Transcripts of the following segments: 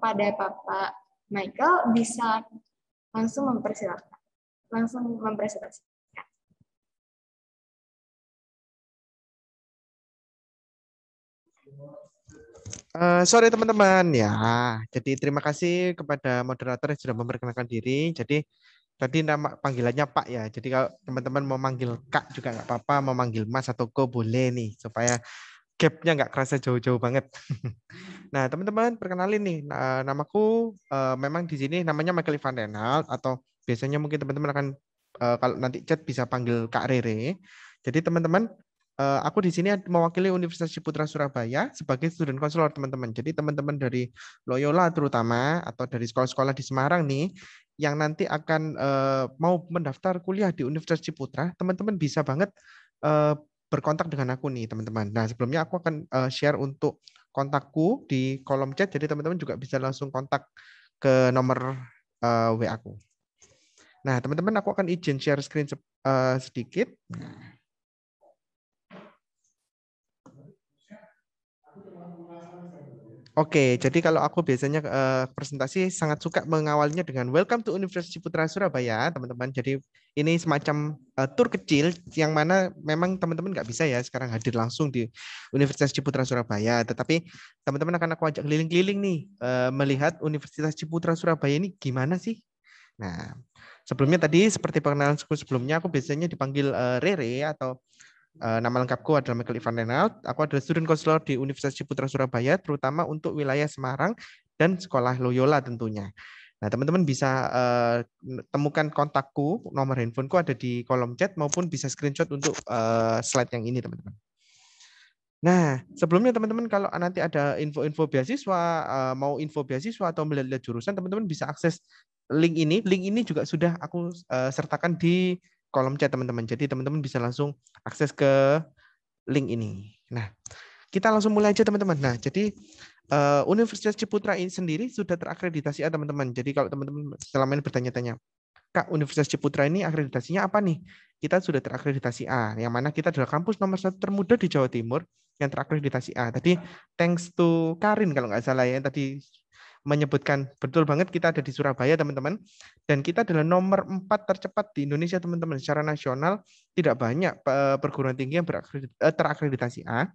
kepada Bapak Michael bisa langsung mempresentasikan. Sore teman-teman ya. Jadi terima kasih kepada moderator yang sudah memperkenalkan diri. Jadi tadi nama panggilannya Pak ya. Jadi kalau teman-teman mau manggil Kak juga nggak apa-apa, mau manggil Mas atau Ko boleh nih supaya gapnya nggak kerasa jauh-jauh banget. Nah teman-teman perkenalin nih, namaku memang di sini namanya Michael Ivan Renald atau biasanya mungkin teman-teman akan kalau nanti chat bisa panggil Kak Rere. Jadi teman-teman aku di sini mewakili Universitas Ciputra Surabaya sebagai student counselor teman-teman. Jadi teman-teman dari Loyola terutama atau dari sekolah-sekolah di Semarang nih yang nanti akan mau mendaftar kuliah di Universitas Ciputra, teman-teman bisa banget berkontak dengan aku nih teman-teman. Nah sebelumnya aku akan share untuk kontakku di kolom chat, jadi teman-teman juga bisa langsung kontak ke nomor WA aku. Nah teman-teman aku akan izin share screen sedikit. Oke, jadi kalau aku biasanya presentasi sangat suka mengawalnya dengan Welcome to Universitas Ciputra Surabaya, teman-teman. Jadi ini semacam tur kecil yang mana memang teman-teman nggak bisa ya sekarang hadir langsung di Universitas Ciputra Surabaya, tetapi teman-teman akan aku ajak keliling-keliling nih melihat Universitas Ciputra Surabaya ini gimana sih. Nah, sebelumnya tadi seperti perkenalan sebelumnya aku biasanya dipanggil Rere atau nama lengkapku adalah Michael Ivan Renald. Aku adalah student counselor di Universitas Ciputra Surabaya, terutama untuk wilayah Semarang dan sekolah Loyola tentunya. Nah, teman-teman bisa temukan kontakku, nomor handphoneku ada di kolom chat maupun bisa screenshot untuk slide yang ini, teman-teman. Nah, sebelumnya teman-teman kalau nanti ada info-info beasiswa, mau info beasiswa atau melihat jurusan, teman-teman bisa akses link ini. Link ini juga sudah aku sertakan di kolom chat teman-teman. Jadi teman-teman bisa langsung akses ke link ini. Nah, kita langsung mulai aja teman-teman. Nah, jadi Universitas Ciputra ini sendiri sudah terakreditasi A teman-teman. Jadi kalau teman-teman selama ini bertanya-tanya, Kak, Universitas Ciputra ini akreditasinya apa nih? Kita sudah terakreditasi A, yang mana kita adalah kampus nomor 1 termuda di Jawa Timur yang terakreditasi A. Tadi thanks to Karin kalau nggak salah ya, tadi menyebutkan betul banget kita ada di Surabaya teman-teman, dan kita adalah nomor 4 tercepat di Indonesia teman-teman. Secara nasional tidak banyak perguruan tinggi yang terakreditasi A,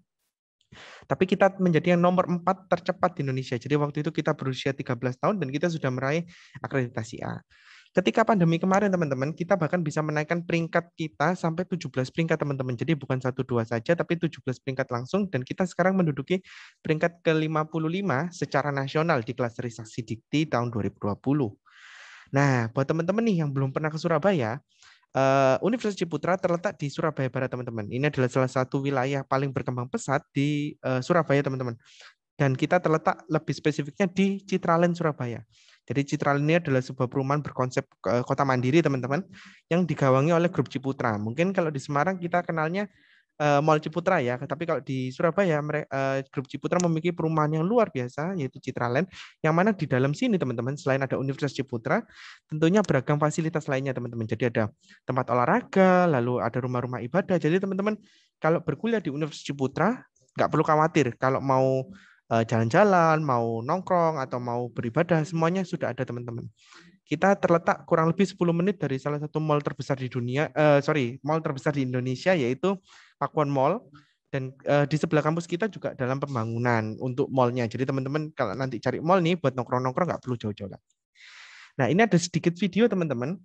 tapi kita menjadi yang nomor 4 tercepat di Indonesia. Jadi waktu itu kita berusia 13 tahun dan kita sudah meraih akreditasi A. Ketika pandemi kemarin teman-teman, kita bahkan bisa menaikkan peringkat kita sampai 17 peringkat teman-teman. Jadi bukan 1-2 saja, tapi 17 peringkat langsung. Dan kita sekarang menduduki peringkat ke-55 secara nasional di klasterisasi Dikti tahun 2020. Nah, buat teman-teman nih yang belum pernah ke Surabaya, Universitas Ciputra terletak di Surabaya Barat teman-teman. Ini adalah salah satu wilayah paling berkembang pesat di Surabaya teman-teman. Dan kita terletak lebih spesifiknya di Citraland Surabaya. Jadi Citraland ini adalah sebuah perumahan berkonsep kota mandiri teman-teman yang digawangi oleh Grup Ciputra. Mungkin kalau di Semarang kita kenalnya Mall Ciputra ya, tapi kalau di Surabaya Grup Ciputra memiliki perumahan yang luar biasa yaitu Citraland, yang mana di dalam sini teman-teman selain ada Universitas Ciputra, tentunya beragam fasilitas lainnya teman-teman. Jadi ada tempat olahraga, lalu ada rumah-rumah ibadah. Jadi teman-teman kalau berkuliah di Universitas Ciputra nggak perlu khawatir kalau mau jalan-jalan, mau nongkrong atau mau beribadah, semuanya sudah ada teman-teman. Kita terletak kurang lebih 10 menit dari salah satu mall terbesar di dunia, mall terbesar di Indonesia yaitu Pakuan Mall, dan di sebelah kampus kita juga dalam pembangunan untuk mallnya. Jadi teman-teman kalau nanti cari mall nih buat nongkrong-nongkrong nggak perlu jauh-jauh lagi. Nah ini ada sedikit video teman-teman.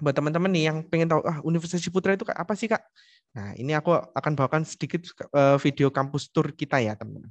Buat teman-teman nih yang pengen tahu Universitas Ciputra itu apa sih Kak? Nah ini aku akan bawakan sedikit video kampus tour kita ya teman-teman.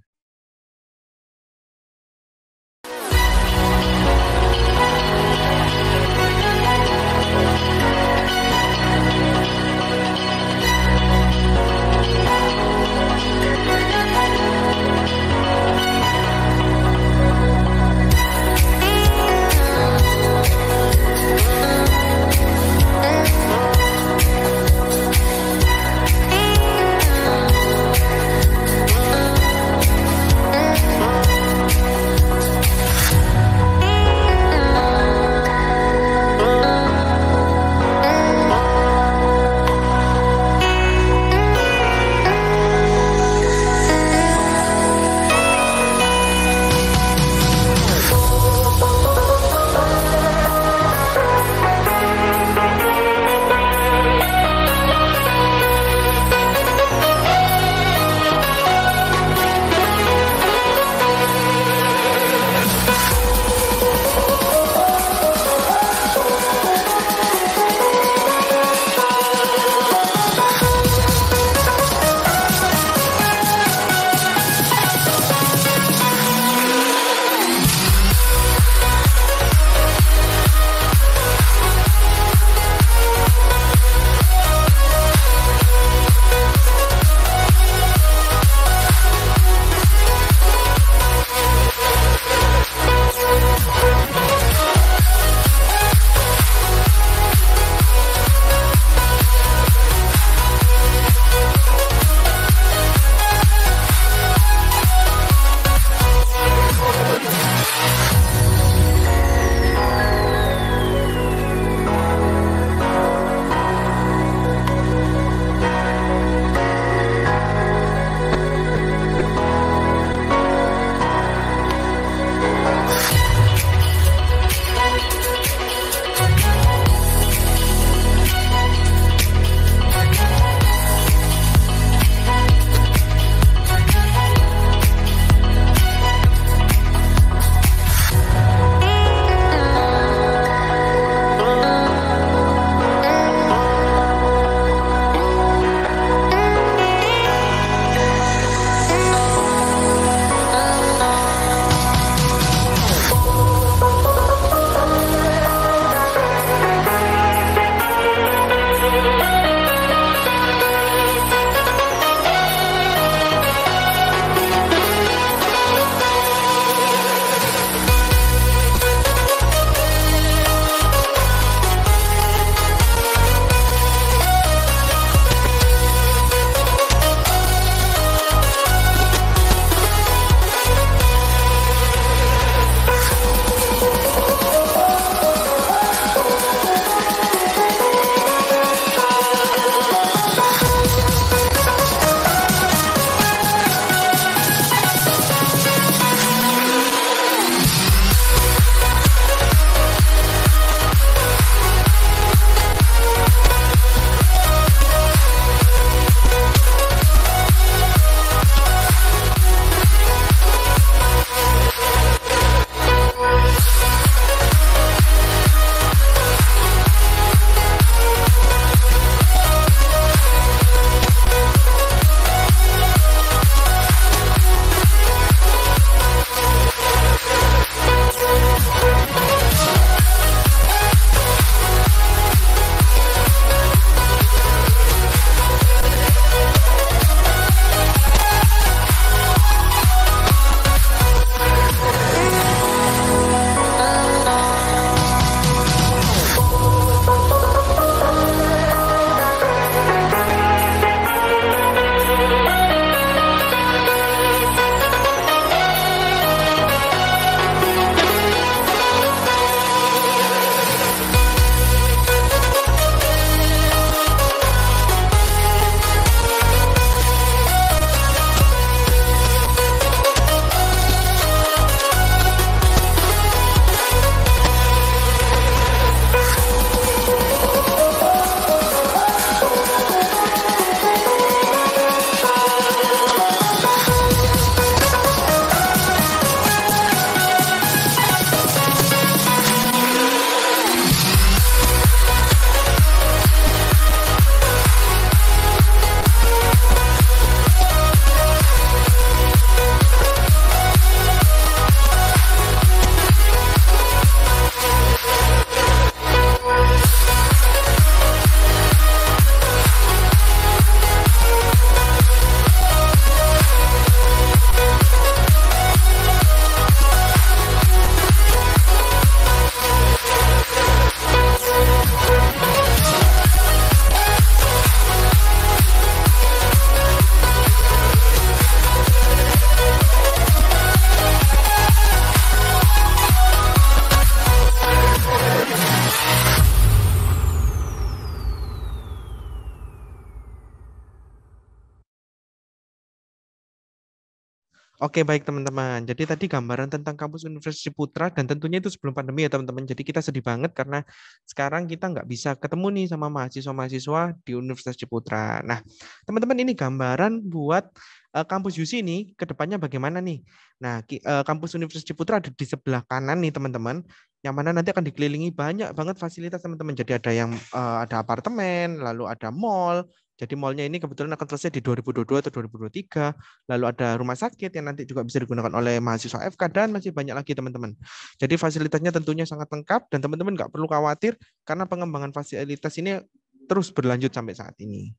Oke, baik teman-teman. Jadi tadi gambaran tentang kampus Universitas Ciputra dan tentunya itu sebelum pandemi ya teman-teman. Jadi kita sedih banget karena sekarang kita nggak bisa ketemu nih sama mahasiswa-mahasiswa di Universitas Ciputra. Nah, teman-teman ini gambaran buat kampus UC ini ke depannya bagaimana nih. Nah, kampus Universitas Ciputra ada di sebelah kanan nih teman-teman, yang mana nanti akan dikelilingi banyak banget fasilitas teman-teman. Jadi ada yang ada apartemen, lalu ada mall. Jadi mallnya ini kebetulan akan selesai di 2022 atau 2023. Lalu ada rumah sakit yang nanti juga bisa digunakan oleh mahasiswa FK dan masih banyak lagi teman-teman. Jadi fasilitasnya tentunya sangat lengkap dan teman-teman nggak perlu khawatir karena pengembangan fasilitas ini terus berlanjut sampai saat ini.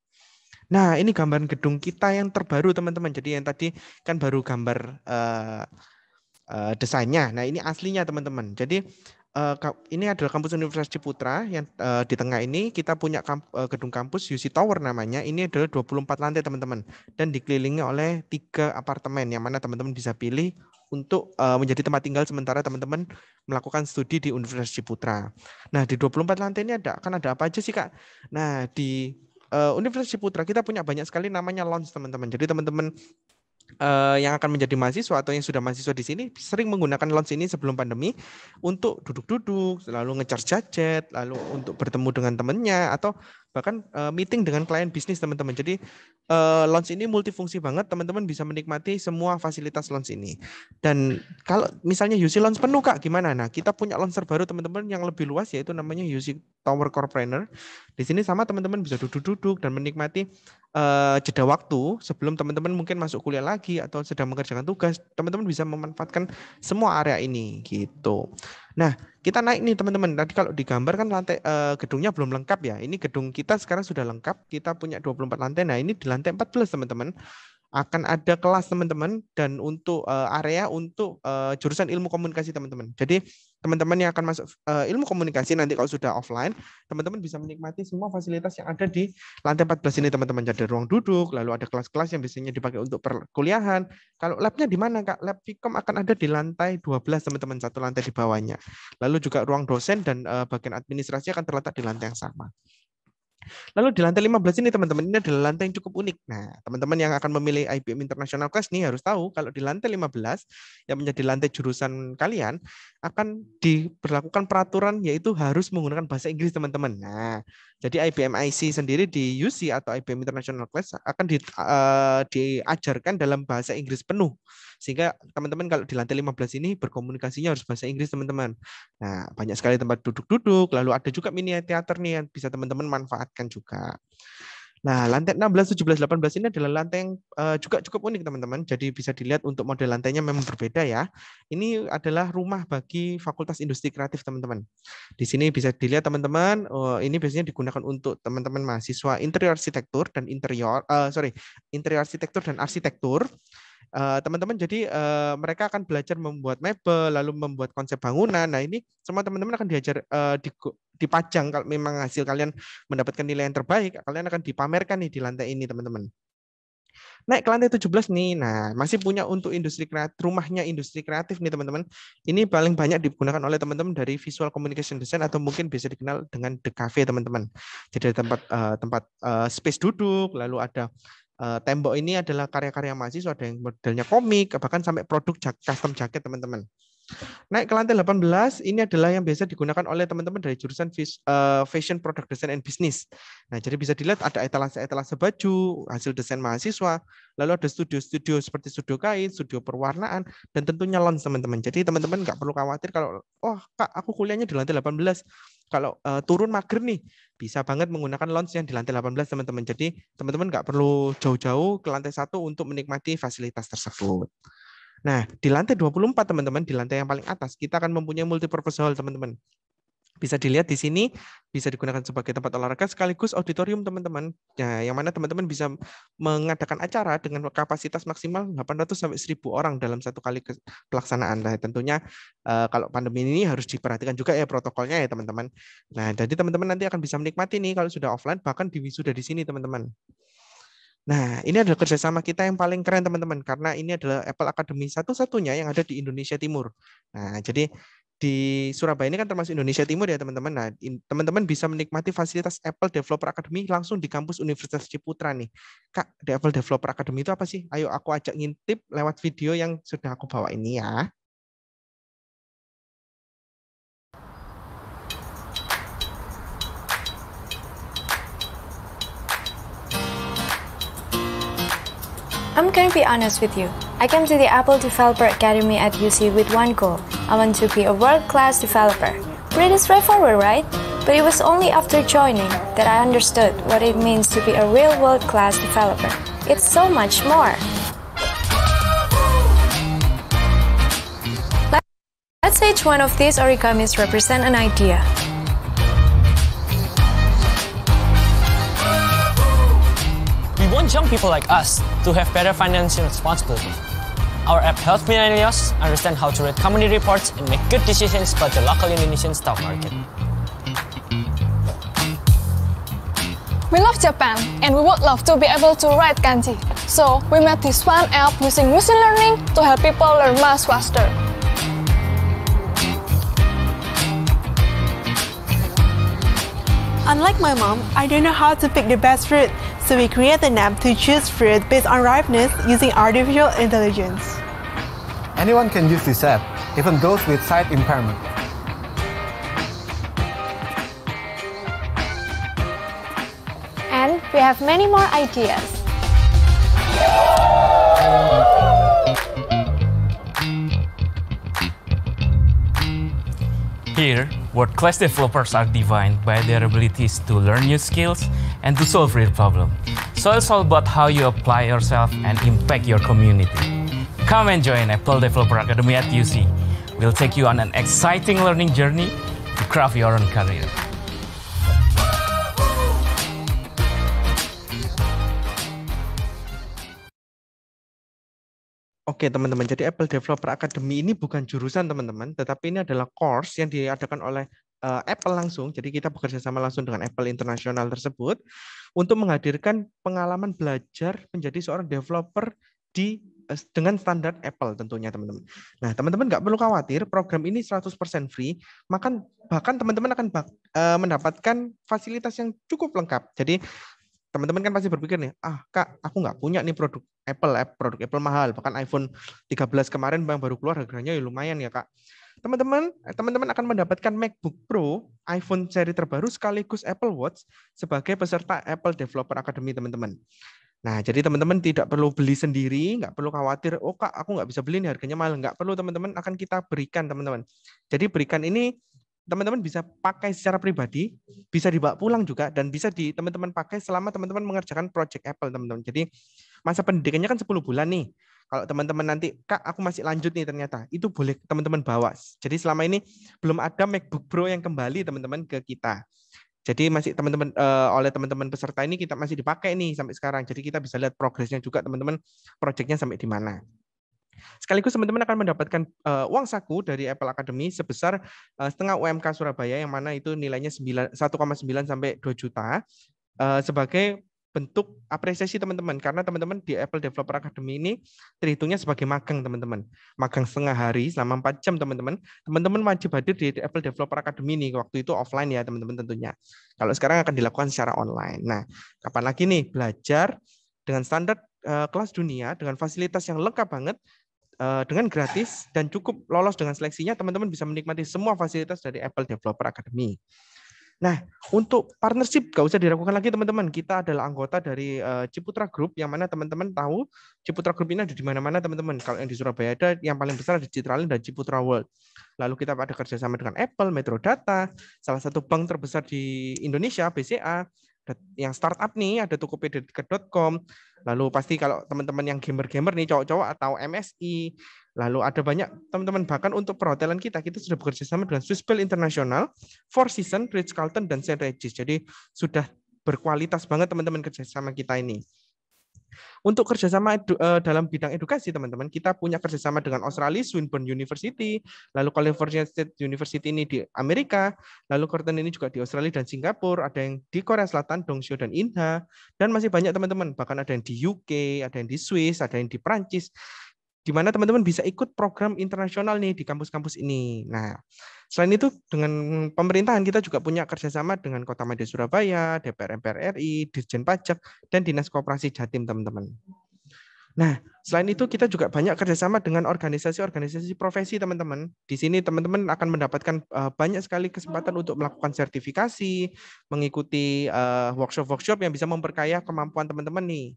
Nah, ini gambaran gedung kita yang terbaru teman-teman. Jadi yang tadi kan baru gambar desainnya. Nah, ini aslinya teman-teman. Jadi ini adalah kampus Universitas Ciputra yang di tengah ini kita punya gedung kampus UC Tower namanya. Ini adalah 24 lantai teman-teman dan dikelilingi oleh 3 apartemen yang mana teman-teman bisa pilih untuk menjadi tempat tinggal sementara teman-teman melakukan studi di Universitas Ciputra. Nah, di 24 lantai ini akan ada apa aja sih, Kak? Nah, di Universitas Ciputra kita punya banyak sekali namanya lounge teman-teman. Jadi teman-teman yang akan menjadi mahasiswa atau yang sudah mahasiswa di sini sering menggunakan lounge ini sebelum pandemi untuk duduk-duduk, lalu ngecharge gadget, lalu untuk bertemu dengan temannya atau bahkan meeting dengan klien bisnis teman-teman. Jadi lounge ini multifungsi banget, teman-teman bisa menikmati semua fasilitas lounge ini. Dan kalau misalnya UC lounge penuh Kak, gimana? Nah, kita punya lounge terbaru teman-teman yang lebih luas yaitu namanya UC Tower Corepreneur. Di sini sama teman-teman bisa duduk-duduk dan menikmati jeda waktu sebelum teman-teman mungkin masuk kuliah lagi atau sedang mengerjakan tugas, teman-teman bisa memanfaatkan semua area ini gitu. Nah, kita naik nih teman-teman. Tadi kalau digambar kan lantai gedungnya belum lengkap ya. Ini gedung kita sekarang sudah lengkap. Kita punya 24 lantai. Nah, ini di lantai 14 teman-teman akan ada kelas teman-teman dan untuk area untuk jurusan ilmu komunikasi teman-teman. Jadi teman-teman yang akan masuk ilmu komunikasi nanti kalau sudah offline, teman-teman bisa menikmati semua fasilitas yang ada di lantai 14 ini teman-teman. Ada ruang duduk, lalu ada kelas-kelas yang biasanya dipakai untuk perkuliahan. Kalau labnya di mana Kak? Lab Vkom akan ada di lantai 12 teman-teman, satu lantai di bawahnya. Lalu juga ruang dosen dan bagian administrasi akan terletak di lantai yang sama. Lalu di lantai 15 ini teman-teman, ini adalah lantai yang cukup unik. Nah, teman-teman yang akan memilih IBM International Class nih harus tahu kalau di lantai 15 yang menjadi lantai jurusan kalian akan diberlakukan peraturan yaitu harus menggunakan bahasa Inggris teman-teman. Nah, jadi IBM IC sendiri di UC atau IBM International Class akan diajarkan dalam bahasa Inggris penuh. Sehingga teman-teman kalau di lantai 15 ini berkomunikasinya harus bahasa Inggris teman-teman. Nah, banyak sekali tempat duduk-duduk, lalu ada juga mini teater nih yang bisa teman-teman manfaatkan juga. Nah, lantai 16, 17, 18 ini adalah lantai yang juga cukup unik teman-teman. Jadi bisa dilihat untuk model lantainya memang berbeda ya. Ini adalah rumah bagi Fakultas Industri Kreatif teman-teman. Di sini bisa dilihat teman-teman, ini biasanya digunakan untuk teman-teman mahasiswa interior arsitektur dan interior arsitektur dan arsitektur. Teman-teman jadi mereka akan belajar membuat mebel, lalu membuat konsep bangunan. Nah, ini semua teman-teman akan diajar dipajang kalau memang hasil kalian mendapatkan nilai yang terbaik, kalian akan dipamerkan nih di lantai ini, teman-teman. Naik ke lantai 17 nih. Nah, masih punya untuk industri kreatif, rumahnya industri kreatif nih, teman-teman. Ini paling banyak digunakan oleh teman-teman dari visual communication design atau mungkin bisa dikenal dengan The Cafe, teman-teman. Jadi ada tempat space duduk, lalu ada tembok ini adalah karya-karya mahasiswa, ada yang modelnya komik, bahkan sampai produk custom jaket, teman-teman. Naik ke lantai 18, ini adalah yang biasa digunakan oleh teman-teman dari jurusan Fashion Product Design and Business. Nah, jadi bisa dilihat ada etalase-etalase baju, hasil desain mahasiswa, lalu ada studio-studio seperti studio kain, studio perwarnaan, dan tentunya lounge, teman-teman. Jadi teman-teman nggak perlu khawatir kalau, oh Kak, aku kuliahnya di lantai 18. Kalau turun mager nih, bisa banget menggunakan lounge yang di lantai 18, teman-teman. Jadi teman-teman nggak perlu jauh-jauh ke lantai 1 untuk menikmati fasilitas tersebut. Nah, di lantai 24 teman-teman, di lantai yang paling atas, kita akan mempunyai multipurpose hall, teman-teman. Bisa dilihat di sini, bisa digunakan sebagai tempat olahraga sekaligus auditorium, teman-teman. Nah, yang mana teman-teman bisa mengadakan acara dengan kapasitas maksimal 800 sampai 1.000 orang dalam satu kali pelaksanaan. Nah, tentunya kalau pandemi ini harus diperhatikan juga ya protokolnya ya, teman-teman. Nah, jadi teman-teman nanti akan bisa menikmati nih kalau sudah offline, bahkan di wisuda di sini, teman-teman. Nah, ini adalah kerjasama kita yang paling keren, teman-teman, karena ini adalah Apple Academy satu-satunya yang ada di Indonesia Timur. Nah, jadi di Surabaya ini kan termasuk Indonesia Timur ya teman-teman. Nah, teman-teman bisa menikmati fasilitas Apple Developer Academy langsung di kampus Universitas Ciputra nih. Kak, di Apple Developer Academy itu apa sih? Ayo aku ajak ngintip lewat video yang sudah aku bawa ini ya. I'm gonna be honest with you. I came to the Apple Developer Academy at UC with one goal. I want to be a world-class developer. Pretty straightforward, right? But it was only after joining that I understood what it means to be a real world-class developer. It's so much more. Let's say each one of these origamis represent an idea. We want young people like us to have better financial responsibility. Our app helps millennials understand how to read company reports and make good decisions about the local Indonesian stock market. We love Japan and we would love to be able to write kanji. So we made this one app using machine learning to help people learn math faster. Unlike my mom, I don't know how to pick the best fruit, so we create an app to choose fruit based on ripeness using artificial intelligence. Anyone can use this app, even those with sight impairment. And we have many more ideas. Here, world-class developers are defined by their abilities to learn new skills and to solve real problems. So it's all about how you apply yourself and impact your community. Come and join Apple Developer Academy at UC. We'll take you on an exciting learning journey to craft your own career. Oke teman-teman, jadi Apple Developer Academy ini bukan jurusan teman-teman, tetapi ini adalah course yang diadakan oleh Apple langsung. Jadi kita bekerja sama langsung dengan Apple Internasional tersebut untuk menghadirkan pengalaman belajar menjadi seorang developer dengan standar Apple tentunya teman-teman. Nah teman-teman nggak perlu khawatir, program ini 100% free, bahkan teman-teman akan mendapatkan fasilitas yang cukup lengkap. Jadi teman-teman kan pasti berpikir nih, Kak, aku nggak punya nih produk Apple mahal, bahkan iPhone 13 kemarin yang baru keluar harganya ya lumayan ya Kak. Teman-teman akan mendapatkan MacBook Pro, iPhone seri terbaru sekaligus Apple Watch sebagai peserta Apple Developer Academy teman-teman. Nah, jadi teman-teman tidak perlu beli sendiri, nggak perlu khawatir, oh Kak, aku nggak bisa beli nih harganya mahal. Nggak perlu teman-teman, akan kita berikan teman-teman. Jadi berikan ini teman-teman bisa pakai secara pribadi, bisa dibawa pulang juga, dan bisa teman-teman pakai selama teman-teman mengerjakan project Apple, teman-teman. Jadi masa pendidikannya kan 10 bulan nih. Kalau teman-teman nanti, Kak, aku masih lanjut nih ternyata, itu boleh teman-teman bawa. Jadi selama ini belum ada MacBook Pro yang kembali, teman-teman, ke kita. Jadi masih teman-teman oleh teman-teman peserta ini kita masih dipakai nih sampai sekarang. Jadi kita bisa lihat progresnya juga, teman-teman, projectnya sampai di mana. Sekaligus teman-teman akan mendapatkan uang saku dari Apple Academy sebesar setengah UMK Surabaya, yang mana itu nilainya 1,9 sampai 2 juta sebagai bentuk apresiasi teman-teman, karena teman-teman di Apple Developer Academy ini terhitungnya sebagai magang teman-teman, magang setengah hari selama 4 jam teman-teman wajib hadir di Apple Developer Academy ini, waktu itu offline ya teman-teman tentunya. Kalau sekarang akan dilakukan secara online. Nah, kapan lagi nih belajar dengan standar kelas dunia dengan fasilitas yang lengkap banget, dengan gratis dan cukup lolos dengan seleksinya, teman-teman bisa menikmati semua fasilitas dari Apple Developer Academy. Nah, untuk partnership gak usah diragukan lagi teman-teman. Kita adalah anggota dari Ciputra Group, yang mana teman-teman tahu Ciputra Group ini ada di mana-mana teman-teman. Kalau yang di Surabaya ada yang paling besar ada Citralink dan Ciputra World. Lalu kita ada kerjasama dengan Apple, Metro Data, salah satu bank terbesar di Indonesia, BCA. Yang startup nih ada tokopedia.com. Lalu pasti kalau teman-teman yang gamer-gamer nih, cowok-cowok atau MSI, lalu ada banyak teman-teman, bahkan untuk perhotelan kita sudah bekerja sama dengan Swissbell International, Four Seasons, Ritz-Carlton, dan St. Regis. Jadi sudah berkualitas banget teman-teman kerjasama kita ini. Untuk kerjasama dalam bidang edukasi teman-teman, kita punya kerjasama dengan Australia, Swinburne University, lalu California State University ini di Amerika, lalu Curtin ini juga di Australia dan Singapura, ada yang di Korea Selatan, Dongseo dan Inha, dan masih banyak teman-teman, bahkan ada yang di UK, ada yang di Swiss, ada yang di Prancis, di mana teman-teman bisa ikut program internasional nih di kampus-kampus ini. Nah, selain itu dengan pemerintahan kita juga punya kerjasama dengan Kota Madya Surabaya, DPR MPR RI, Dirjen Pajak, dan Dinas Koperasi Jatim, teman-teman. Nah, selain itu kita juga banyak kerjasama dengan organisasi-organisasi profesi, teman-teman. Di sini teman-teman akan mendapatkan banyak sekali kesempatan untuk melakukan sertifikasi, mengikuti workshop-workshop yang bisa memperkaya kemampuan teman-teman nih.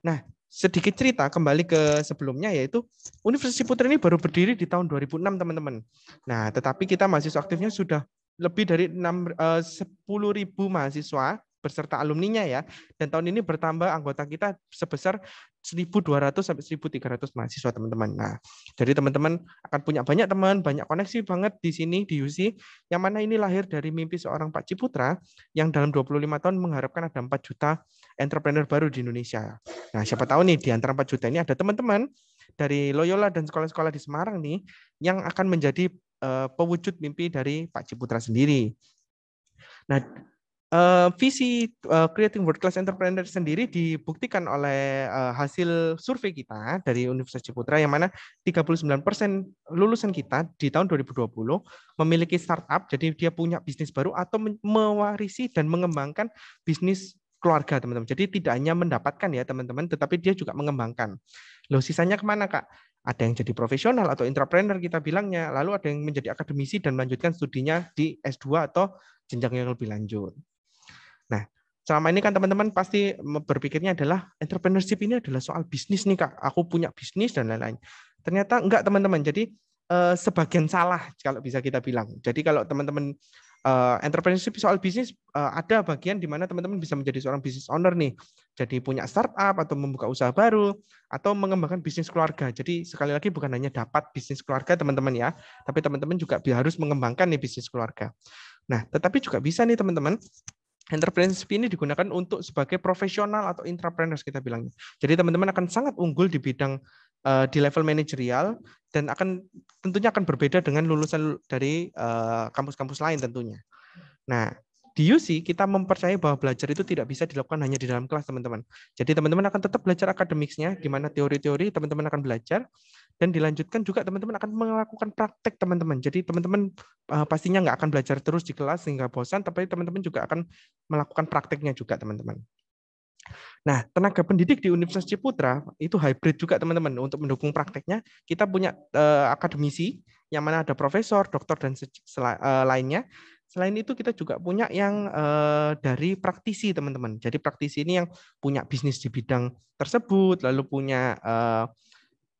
Nah, sedikit cerita kembali ke sebelumnya, yaitu Universitas Ciputra ini baru berdiri di tahun 2006, teman-teman. Nah, tetapi kita mahasiswa aktifnya sudah lebih dari 10.000 mahasiswa beserta alumninya ya. Dan tahun ini bertambah anggota kita sebesar 1.200 sampai 1.300 mahasiswa, teman-teman. Nah, jadi teman-teman akan punya banyak teman, banyak koneksi banget di sini di UC, yang mana ini lahir dari mimpi seorang Pak Ciputra yang dalam 25 tahun mengharapkan ada 4 juta entrepreneur baru di Indonesia. Nah, siapa tahu nih di antara 4 juta ini ada teman-teman dari Loyola dan sekolah-sekolah di Semarang nih yang akan menjadi pewujud mimpi dari Pak Ciputra sendiri. Nah, visi Creating World Class Entrepreneur sendiri dibuktikan oleh hasil survei kita dari Universitas Ciputra, yang mana 39% lulusan kita di tahun 2020 memiliki startup, jadi dia punya bisnis baru atau mewarisi dan mengembangkan bisnis keluarga, teman-teman. Jadi tidak hanya mendapatkan ya teman-teman, tetapi dia juga mengembangkan. Loh, sisanya kemana, Kak? Ada yang jadi profesional atau entrepreneur kita bilangnya, lalu ada yang menjadi akademisi dan melanjutkan studinya di S2 atau jenjang yang lebih lanjut. Nah, selama ini kan teman-teman pasti berpikirnya adalah entrepreneurship ini adalah soal bisnis nih, Kak. Aku punya bisnis dan lain-lain. Ternyata enggak, teman-teman. Jadi sebagian salah kalau bisa kita bilang. Jadi kalau teman-teman entrepreneurship soal bisnis, ada bagian di mana teman-teman bisa menjadi seorang business owner nih. Jadi punya startup atau membuka usaha baru atau mengembangkan bisnis keluarga. Jadi sekali lagi bukan hanya dapat bisnis keluarga, teman-teman ya, tapi teman-teman juga harus mengembangkan nih bisnis keluarga. Nah, tetapi juga bisa nih teman-teman, entrepreneurship ini digunakan untuk sebagai profesional atau intrapreneurs kita bilangnya. Jadi teman-teman akan sangat unggul di bidang di level manajerial dan tentunya akan berbeda dengan lulusan dari kampus-kampus lain tentunya. Nah, di UC kita mempercayai bahwa belajar itu tidak bisa dilakukan hanya di dalam kelas, teman-teman. Jadi teman-teman akan tetap belajar akademiknya, di mana teori-teori teman-teman akan belajar, dan dilanjutkan juga teman-teman akan melakukan praktek, teman-teman. Jadi teman-teman pastinya nggak akan belajar terus di kelas sehingga bosan, tapi teman-teman juga akan melakukan prakteknya juga, teman-teman. Nah, tenaga pendidik di Universitas Ciputra itu hybrid juga, teman-teman. Untuk mendukung prakteknya, kita punya akademisi, yang mana ada profesor, doktor, dan lainnya. Selain itu kita juga punya yang dari praktisi, teman-teman. Jadi praktisi ini yang punya bisnis di bidang tersebut, lalu punya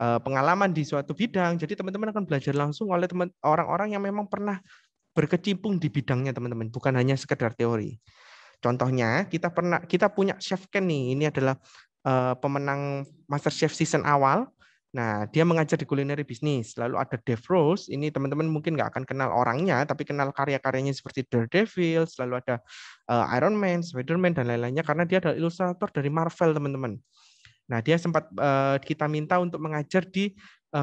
pengalaman di suatu bidang. Jadi teman-teman akan belajar langsung oleh orang-orang yang memang pernah berkecimpung di bidangnya, teman-teman. Bukan hanya sekedar teori. Contohnya kita punya Chef Ken nih. Ini adalah pemenang Master Chef season awal. Nah, dia mengajar di kulineri bisnis. Lalu ada Dave Rose, ini teman-teman mungkin nggak akan kenal orangnya, tapi kenal karya-karyanya seperti Daredevil, lalu ada Iron Man, Spider-Man, dan lain-lainnya, karena dia adalah ilustrator dari Marvel, teman-teman. Nah, dia sempat kita minta untuk mengajar di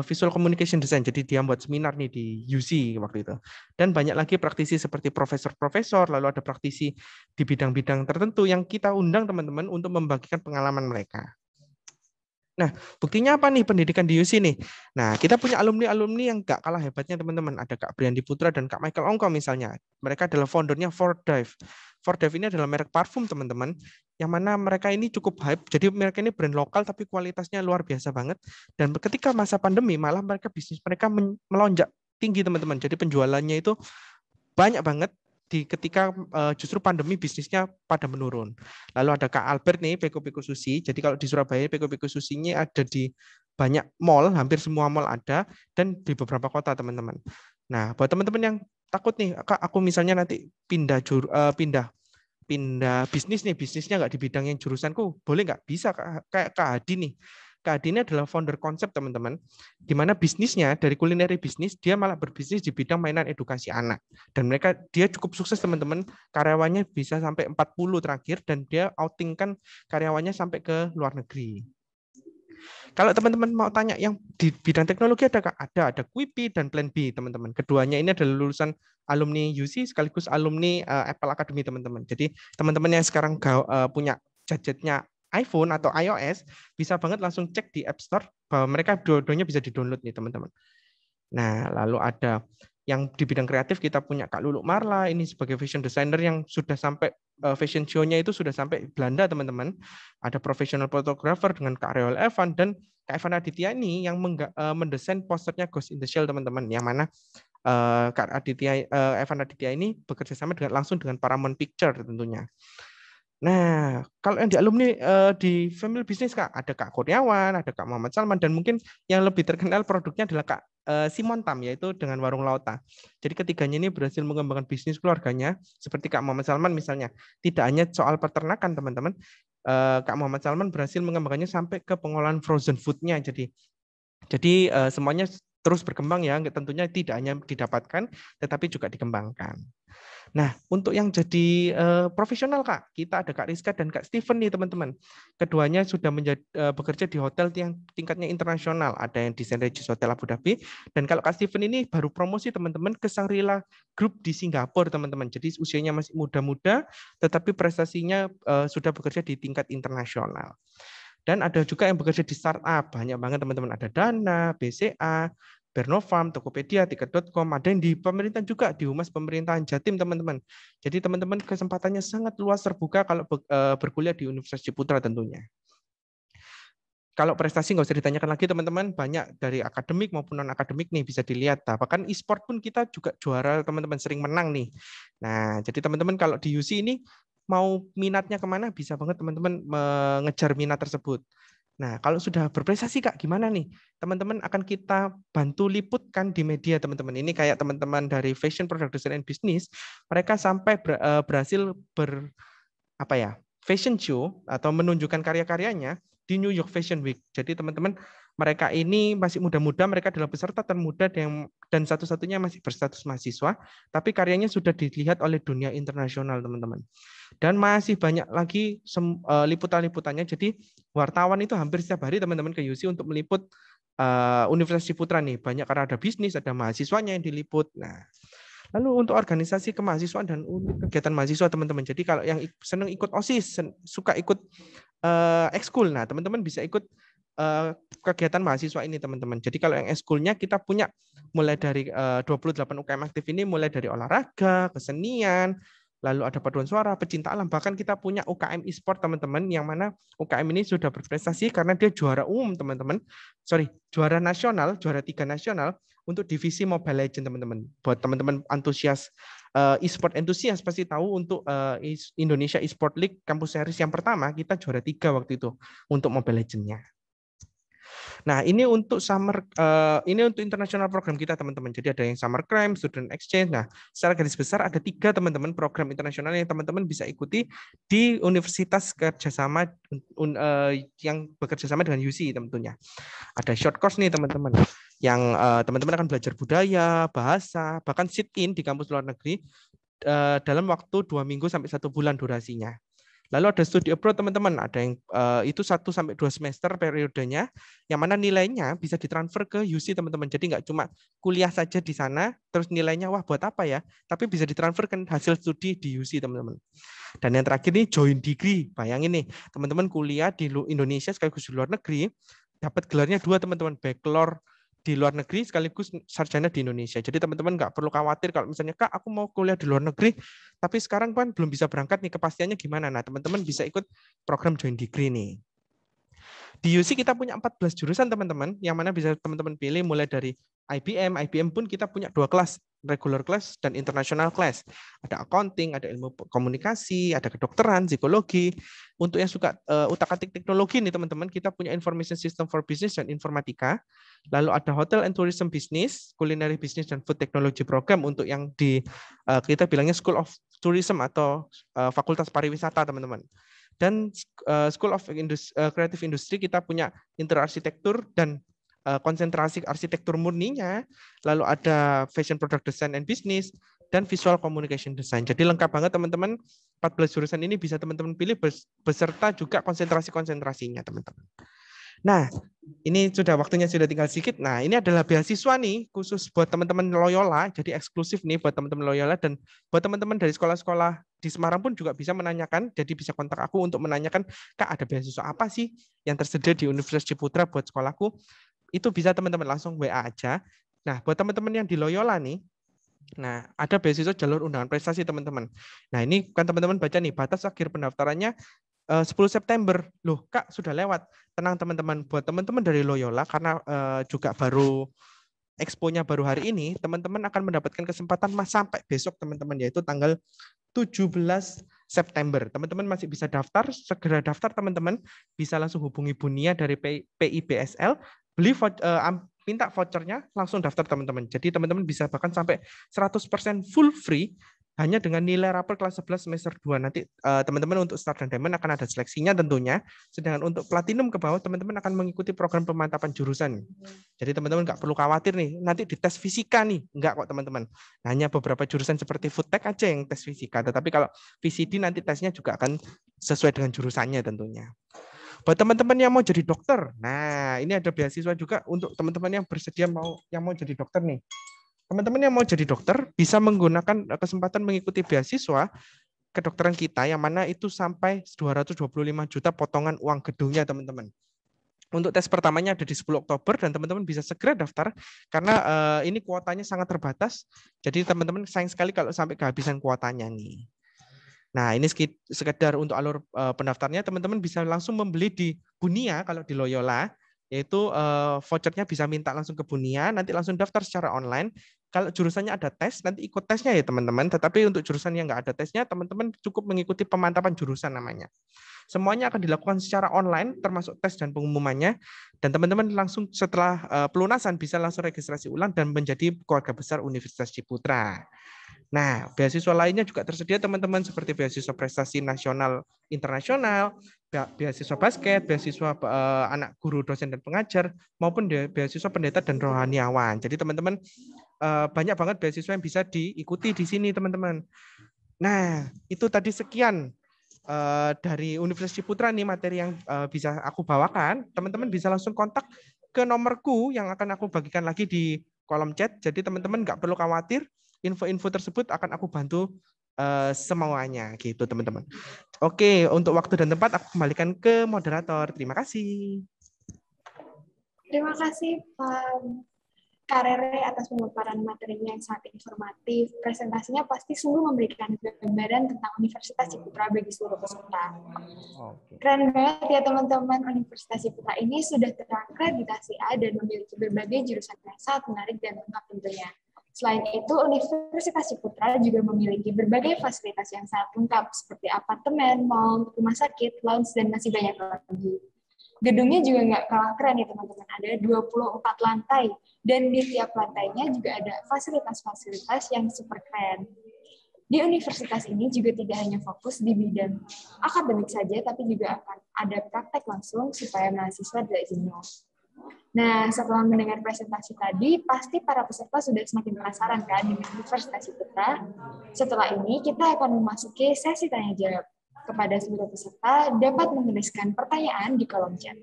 Visual Communication Design, jadi dia buat seminar nih di UC waktu itu. Dan banyak lagi praktisi seperti profesor-profesor, lalu ada praktisi di bidang-bidang tertentu yang kita undang teman-teman untuk membagikan pengalaman mereka. Nah, buktinya apa nih pendidikan di UC nih? Nah, kita punya alumni-alumni yang gak kalah hebatnya, teman-teman. Ada Kak Briandi Putra dan Kak Michael Ongko misalnya. Mereka adalah foundernya Fordive. Fordive ini adalah merek parfum, teman-teman, yang mana mereka ini cukup hype. Jadi mereka ini brand lokal tapi kualitasnya luar biasa banget. Dan ketika masa pandemi malah bisnis mereka melonjak tinggi, teman-teman. Jadi penjualannya itu banyak banget. Ketika justru pandemi bisnisnya pada menurun. Lalu ada Kak Albert nih, Peko Sushi. Jadi kalau di Surabaya Peko Sushi-nya ada di banyak mall, hampir semua mall ada, dan di beberapa kota, teman-teman. Nah, buat teman-teman yang takut nih, Kak, aku misalnya nanti pindah bisnis nih, bisnisnya nggak di bidang yang jurusanku, boleh nggak? Bisa, kayak Kak Hadi nih. Kak Hadi ini adalah founder konsep, teman-teman, di mana bisnisnya dari kulineri bisnis, dia malah berbisnis di bidang mainan edukasi anak. Dan dia cukup sukses, teman-teman, karyawannya bisa sampai 40 terakhir, dan dia outingkan karyawannya sampai ke luar negeri. Kalau teman-teman mau tanya yang di bidang teknologi ada Quipi dan Plan B, teman-teman. Keduanya ini adalah lulusan alumni UC sekaligus alumni Apple Academy, teman-teman. Jadi teman-teman yang sekarang punya gadgetnya iPhone atau iOS bisa banget langsung cek di App Store bahwa mereka dua-duanya bisa di-download nih teman-teman. Nah, lalu ada yang di bidang kreatif kita punya Kak Lulu Marla ini sebagai fashion designer yang sudah sampai fashion show-nya itu sudah sampai Belanda teman-teman. Ada professional photographer dengan Kak Reol Evan dan Kak Evan Aditya ini yang mendesain posternya Ghost in the Shell teman-teman. Yang mana Kak Evan Aditya ini bekerja sama langsung dengan Paramount Picture tentunya. Nah, kalau yang di alumni di Family Business Kak, ada Kak Kurniawan, ada Kak Muhammad Salman, dan mungkin yang lebih terkenal produknya adalah Kak Simon Tam, yaitu dengan Warung Lauta. Jadi ketiganya ini berhasil mengembangkan bisnis keluarganya, seperti Kak Muhammad Salman misalnya. Tidak hanya soal peternakan teman-teman, Kak Muhammad Salman berhasil mengembangkannya sampai ke pengolahan frozen food-nya. Jadi semuanya terus berkembang ya, tentunya tidak hanya didapatkan, tetapi juga dikembangkan. Nah, untuk yang jadi profesional Kak, kita ada Kak Rizka dan Kak Steven nih teman-teman. Keduanya sudah bekerja di hotel yang tingkatnya internasional. Ada yang di St. Regis Hotel Abu Dhabi. Dan kalau Kak Steven ini baru promosi teman-teman ke Shangri-La Group di Singapura teman-teman. Jadi usianya masih muda-muda, tetapi prestasinya sudah bekerja di tingkat internasional. Dan ada juga yang bekerja di startup. Banyak banget teman-teman. Ada Dana, BCA, Bernofarm, Tokopedia, Tiket.com, ada yang di pemerintahan juga, di Humas Pemerintahan Jatim, teman-teman. Jadi teman-teman kesempatannya sangat luas terbuka kalau berkuliah di Universitas Ciputra tentunya. Kalau prestasi nggak usah ditanyakan lagi teman-teman, banyak dari akademik maupun non-akademik nih bisa dilihat. Bahkan e-sport pun kita juga juara teman-teman, sering menang nih. Nah, jadi teman-teman kalau di UC ini mau minatnya kemana, bisa banget teman-teman mengejar minat tersebut. Nah, kalau sudah berprestasi Kak, gimana nih? Teman-teman akan kita bantu liputkan di media teman-teman. Ini kayak teman-teman dari Fashion Product Design and Business, mereka sampai berhasil fashion show atau menunjukkan karya-karyanya di New York Fashion Week. Jadi teman-teman, mereka ini masih muda-muda, mereka adalah peserta termuda dan satu-satunya masih berstatus mahasiswa, tapi karyanya sudah dilihat oleh dunia internasional teman-teman. Dan masih banyak lagi liputan-liputannya. Jadi wartawan itu hampir setiap hari teman-teman ke UC untuk meliput Universitas Ciputra nih. Banyak karena ada bisnis, ada mahasiswanya yang diliput. Nah, lalu untuk organisasi kemahasiswaan dan kegiatan mahasiswa teman-teman. Jadi kalau yang senang ikut OSIS, suka ikut ekskul, nah teman-teman bisa ikut kegiatan mahasiswa ini teman-teman. Jadi kalau yang ekskulnya kita punya mulai dari 28 UKM aktif ini, mulai dari olahraga, kesenian, lalu ada paduan suara, pecinta alam, bahkan kita punya UKM e-sport teman-teman, yang mana UKM ini sudah berprestasi karena dia juara umum teman-teman, juara nasional, juara 3 nasional untuk divisi Mobile Legends teman-teman. Buat teman-teman antusias e-sport entusias pasti tahu untuk Indonesia e-sport League Campus Series yang pertama kita juara 3 waktu itu untuk Mobile Legends-nya. Nah, ini untuk ini untuk internasional program kita teman-teman. Jadi ada yang Summer Camp, Student Exchange. Nah, secara garis besar ada 3 teman-teman program internasional yang teman-teman bisa ikuti di universitas kerjasama yang bekerja sama dengan UC tentunya. Ada short course nih teman-teman, yang teman-teman akan belajar budaya, bahasa, bahkan sit-in di kampus luar negeri dalam waktu 2 minggu sampai 1 bulan durasinya. Lalu ada studi abroad teman-teman, ada yang itu 1 sampai 2 semester periodenya, yang mana nilainya bisa ditransfer ke UC teman-teman. Jadi nggak cuma kuliah saja di sana, terus nilainya wah buat apa ya, tapi bisa ditransfer ke hasil studi di UC teman-teman. Dan yang terakhir nih joint degree, bayangin nih teman-teman kuliah di Indonesia sekaligus di luar negeri, dapat gelarnya 2 teman-teman, bachelor di luar negeri sekaligus sarjana di Indonesia. Jadi teman-teman nggak perlu khawatir kalau misalnya Kak aku mau kuliah di luar negeri tapi sekarang kan belum bisa berangkat nih, kepastiannya gimana. Nah teman-teman bisa ikut program joint degree nih. Di UC kita punya 14 jurusan teman-teman, yang mana bisa teman-teman pilih mulai dari IBM pun kita punya 2 kelas, regular class dan international class. Ada accounting, ada ilmu komunikasi, ada kedokteran, psikologi. Untuk yang suka utak-atik teknologi nih teman-teman, kita punya information system for business dan informatika. Lalu ada hotel and tourism business, culinary business dan food technology program untuk yang di kita bilangnya School of Tourism atau Fakultas Pariwisata teman-teman. Dan School of Creative Industry kita punya interarsitektur dan konsentrasi arsitektur murninya, lalu ada Fashion Product Design and Business, dan Visual Communication Design. Jadi lengkap banget teman-teman, 14 jurusan ini bisa teman-teman pilih beserta juga konsentrasi-konsentrasinya teman-teman. Nah, ini sudah tinggal sedikit. Nah, ini adalah beasiswa nih khusus buat teman-teman Loyola, jadi eksklusif nih buat teman-teman Loyola dan buat teman-teman dari sekolah-sekolah di Semarang pun juga bisa menanyakan. Jadi bisa kontak aku untuk menanyakan, Kak, ada beasiswa apa sih yang tersedia di Universitas Ciputra buat sekolahku? Itu bisa teman-teman langsung WA aja. Nah, buat teman-teman yang di Loyola nih, nah, ada beasiswa jalur undangan prestasi teman-teman. Nah, ini kan teman-teman baca nih, batas akhir pendaftarannya 10 September. Loh, Kak, sudah lewat. Tenang teman-teman. Buat teman-teman dari Loyola, karena juga baru expo-nya baru hari ini, teman-teman akan mendapatkan kesempatan sampai besok teman-teman, yaitu tanggal 17 September. Teman-teman masih bisa daftar, segera daftar teman-teman. Bisa langsung hubungi Bunia dari PIBSL, minta vouchernya, langsung daftar teman-teman. Jadi teman-teman bisa bahkan sampai 100% full free hanya dengan nilai rapor kelas 11 semester 2. Nanti teman-teman untuk Star dan Diamond akan ada seleksinya tentunya. Sedangkan untuk Platinum ke bawah, teman-teman akan mengikuti program pemantapan jurusan. Jadi teman-teman nggak perlu khawatir nih, nanti dites fisika nih. Enggak kok teman-teman. Hanya beberapa jurusan seperti Foodtech aja yang tes fisika. Tetapi kalau VCD nanti tesnya juga akan sesuai dengan jurusannya tentunya. Buat teman-teman yang mau jadi dokter, nah ini ada beasiswa juga untuk teman-teman yang bersedia yang mau jadi dokter nih. Teman-teman yang mau jadi dokter bisa menggunakan kesempatan mengikuti beasiswa kedokteran kita yang mana itu sampai 225 juta potongan uang gedungnya teman-teman. Untuk tes pertamanya ada di 10 Oktober dan teman-teman bisa segera daftar karena ini kuotanya sangat terbatas. Jadi teman-teman sayang sekali kalau sampai kehabisan kuotanya nih. Nah, ini sekedar untuk alur pendaftarnya, teman-teman bisa langsung membeli di Bunia kalau di Loyola, yaitu vouchernya bisa minta langsung ke Bunia, nanti langsung daftar secara online. Kalau jurusannya ada tes, nanti ikut tesnya ya teman-teman. Tetapi untuk jurusan yang nggak ada tesnya, teman-teman cukup mengikuti pemantapan jurusan namanya. Semuanya akan dilakukan secara online, termasuk tes dan pengumumannya. Dan teman-teman langsung setelah pelunasan bisa langsung registrasi ulang dan menjadi keluarga besar Universitas Ciputra. Nah, beasiswa lainnya juga tersedia teman-teman seperti beasiswa prestasi nasional internasional, beasiswa basket, beasiswa anak guru, dosen dan pengajar, maupun beasiswa pendeta dan rohaniawan. Jadi teman-teman banyak banget beasiswa yang bisa diikuti di sini teman-teman. Nah, itu tadi sekian dari Universitas Ciputra nih materi yang bisa aku bawakan. Teman-teman bisa langsung kontak ke nomorku yang akan aku bagikan lagi di kolom chat. Jadi teman-teman nggak perlu khawatir. Info-info tersebut akan aku bantu semuanya gitu teman-teman. Oke, untuk waktu dan tempat aku kembalikan ke moderator. Terima kasih. Terima kasih Pak Karere atas pemaparan materinya yang sangat informatif. Presentasinya pasti sungguh memberikan gambaran tentang Universitas Ciputra bagi seluruh peserta. Keren banget ya teman-teman, Universitas Ciputra ini sudah terakreditasi A dan memiliki berbagai jurusan yang sangat menarik dan lengkap tentunya. Selain itu, Universitas Ciputra juga memiliki berbagai fasilitas yang sangat lengkap seperti apartemen, mall, rumah sakit, lounge, dan masih banyak lagi. Gedungnya juga nggak kalah keren ya teman-teman, ada 24 lantai, dan di tiap lantainya juga ada fasilitas-fasilitas yang super keren. Di universitas ini juga tidak hanya fokus di bidang akademik saja, tapi juga akan ada praktek langsung supaya mahasiswa tidak jenuh. Nah, setelah mendengar presentasi tadi, pasti para peserta sudah semakin penasaran kan dengan Universitas Ciputra. Setelah ini, kita akan memasuki sesi tanya-jawab. Kepada seluruh peserta, dapat menuliskan pertanyaan di kolom chat.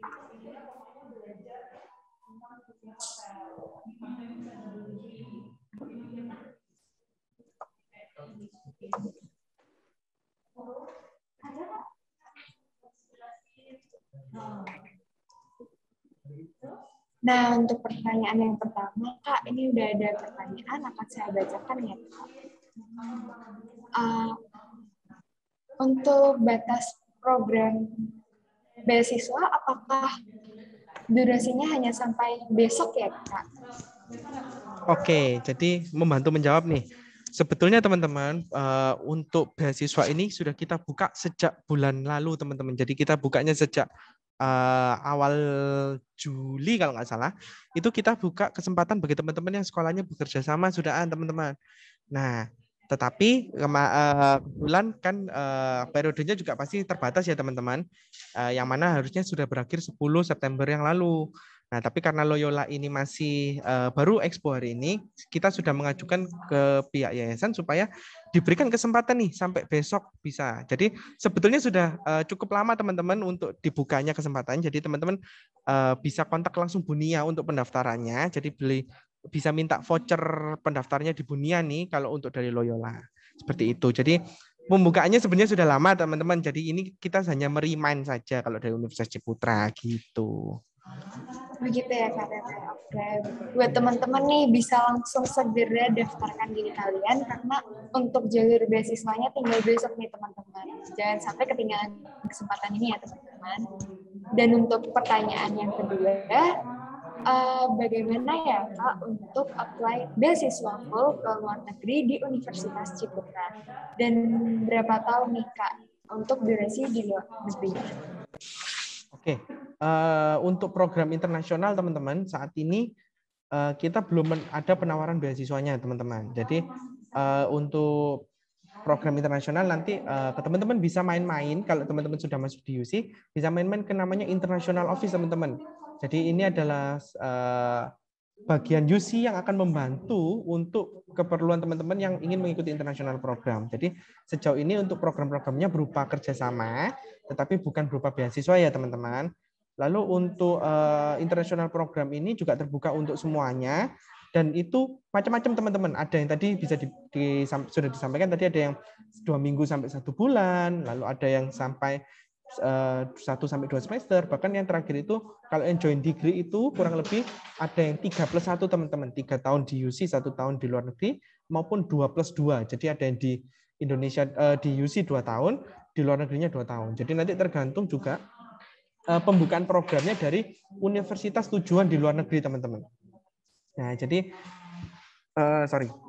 Nah, untuk pertanyaan yang pertama, Kak, ini udah ada pertanyaan, akan saya bacakan ya, Kak. Untuk batas program beasiswa, apakah durasinya hanya sampai besok ya, Kak? Oke, jadi membantu menjawab nih. Sebetulnya teman-teman, untuk beasiswa ini sudah kita buka sejak bulan lalu, teman-teman. Jadi kita bukanya sejak awal Juli kalau nggak salah. Itu kita buka kesempatan bagi teman-teman yang sekolahnya bekerja sama sudahan, teman-teman. Nah, tetapi kebetulan kan periodenya juga pasti terbatas ya teman-teman, yang mana harusnya sudah berakhir 10 September yang lalu. Nah, tapi karena Loyola ini masih baru expo hari ini, kita sudah mengajukan ke pihak yayasan supaya diberikan kesempatan nih sampai besok bisa. Jadi sebetulnya sudah cukup lama teman-teman untuk dibukanya kesempatan. Jadi teman-teman bisa kontak langsung Bunia untuk pendaftarannya. Jadi bisa minta voucher pendaftarnya di Bunia nih kalau untuk dari Loyola. Seperti itu. Jadi pembukaannya sebenarnya sudah lama teman-teman. Jadi ini kita hanya merimain saja kalau dari Universitas Ciputra gitu. Begitu ya Kak Tete. Oke. Buat teman-teman nih bisa langsung segera daftarkan diri kalian karena untuk jalur beasiswanya tinggal besok nih teman-teman. Jangan sampai ketinggalan kesempatan ini ya teman-teman. Dan untuk pertanyaan yang kedua, bagaimana ya Kak untuk apply beasiswa full ke luar negeri di Universitas Ciputra? Dan berapa tahun nih Kak untuk durasi di luar negeri? Oke, untuk program internasional teman-teman saat ini kita belum ada penawaran beasiswanya teman-teman. Jadi untuk program internasional nanti teman-teman bisa main-main kalau teman-teman sudah masuk di UC bisa main-main ke namanya International Office teman-teman. Jadi ini adalah bagian UC yang akan membantu untuk keperluan teman-teman yang ingin mengikuti internasional program. Jadi sejauh ini untuk program-programnya berupa kerjasama, tetapi bukan berupa beasiswa ya teman-teman. Lalu untuk internasional program ini juga terbuka untuk semuanya, dan itu macam-macam teman-teman. Ada yang tadi bisa sudah disampaikan tadi, ada yang 2 minggu sampai 1 bulan, lalu ada yang sampai 1 sampai 2 semester, bahkan yang terakhir itu kalau yang join degree itu kurang lebih ada yang 3+1 teman-teman, 3 tahun di UC, 1 tahun di luar negeri, maupun 2+2. Jadi ada yang di Indonesia di UC 2 tahun, di luar negerinya 2 tahun. Jadi nanti tergantung juga pembukaan programnya dari universitas tujuan di luar negeri teman-teman. Nah, jadi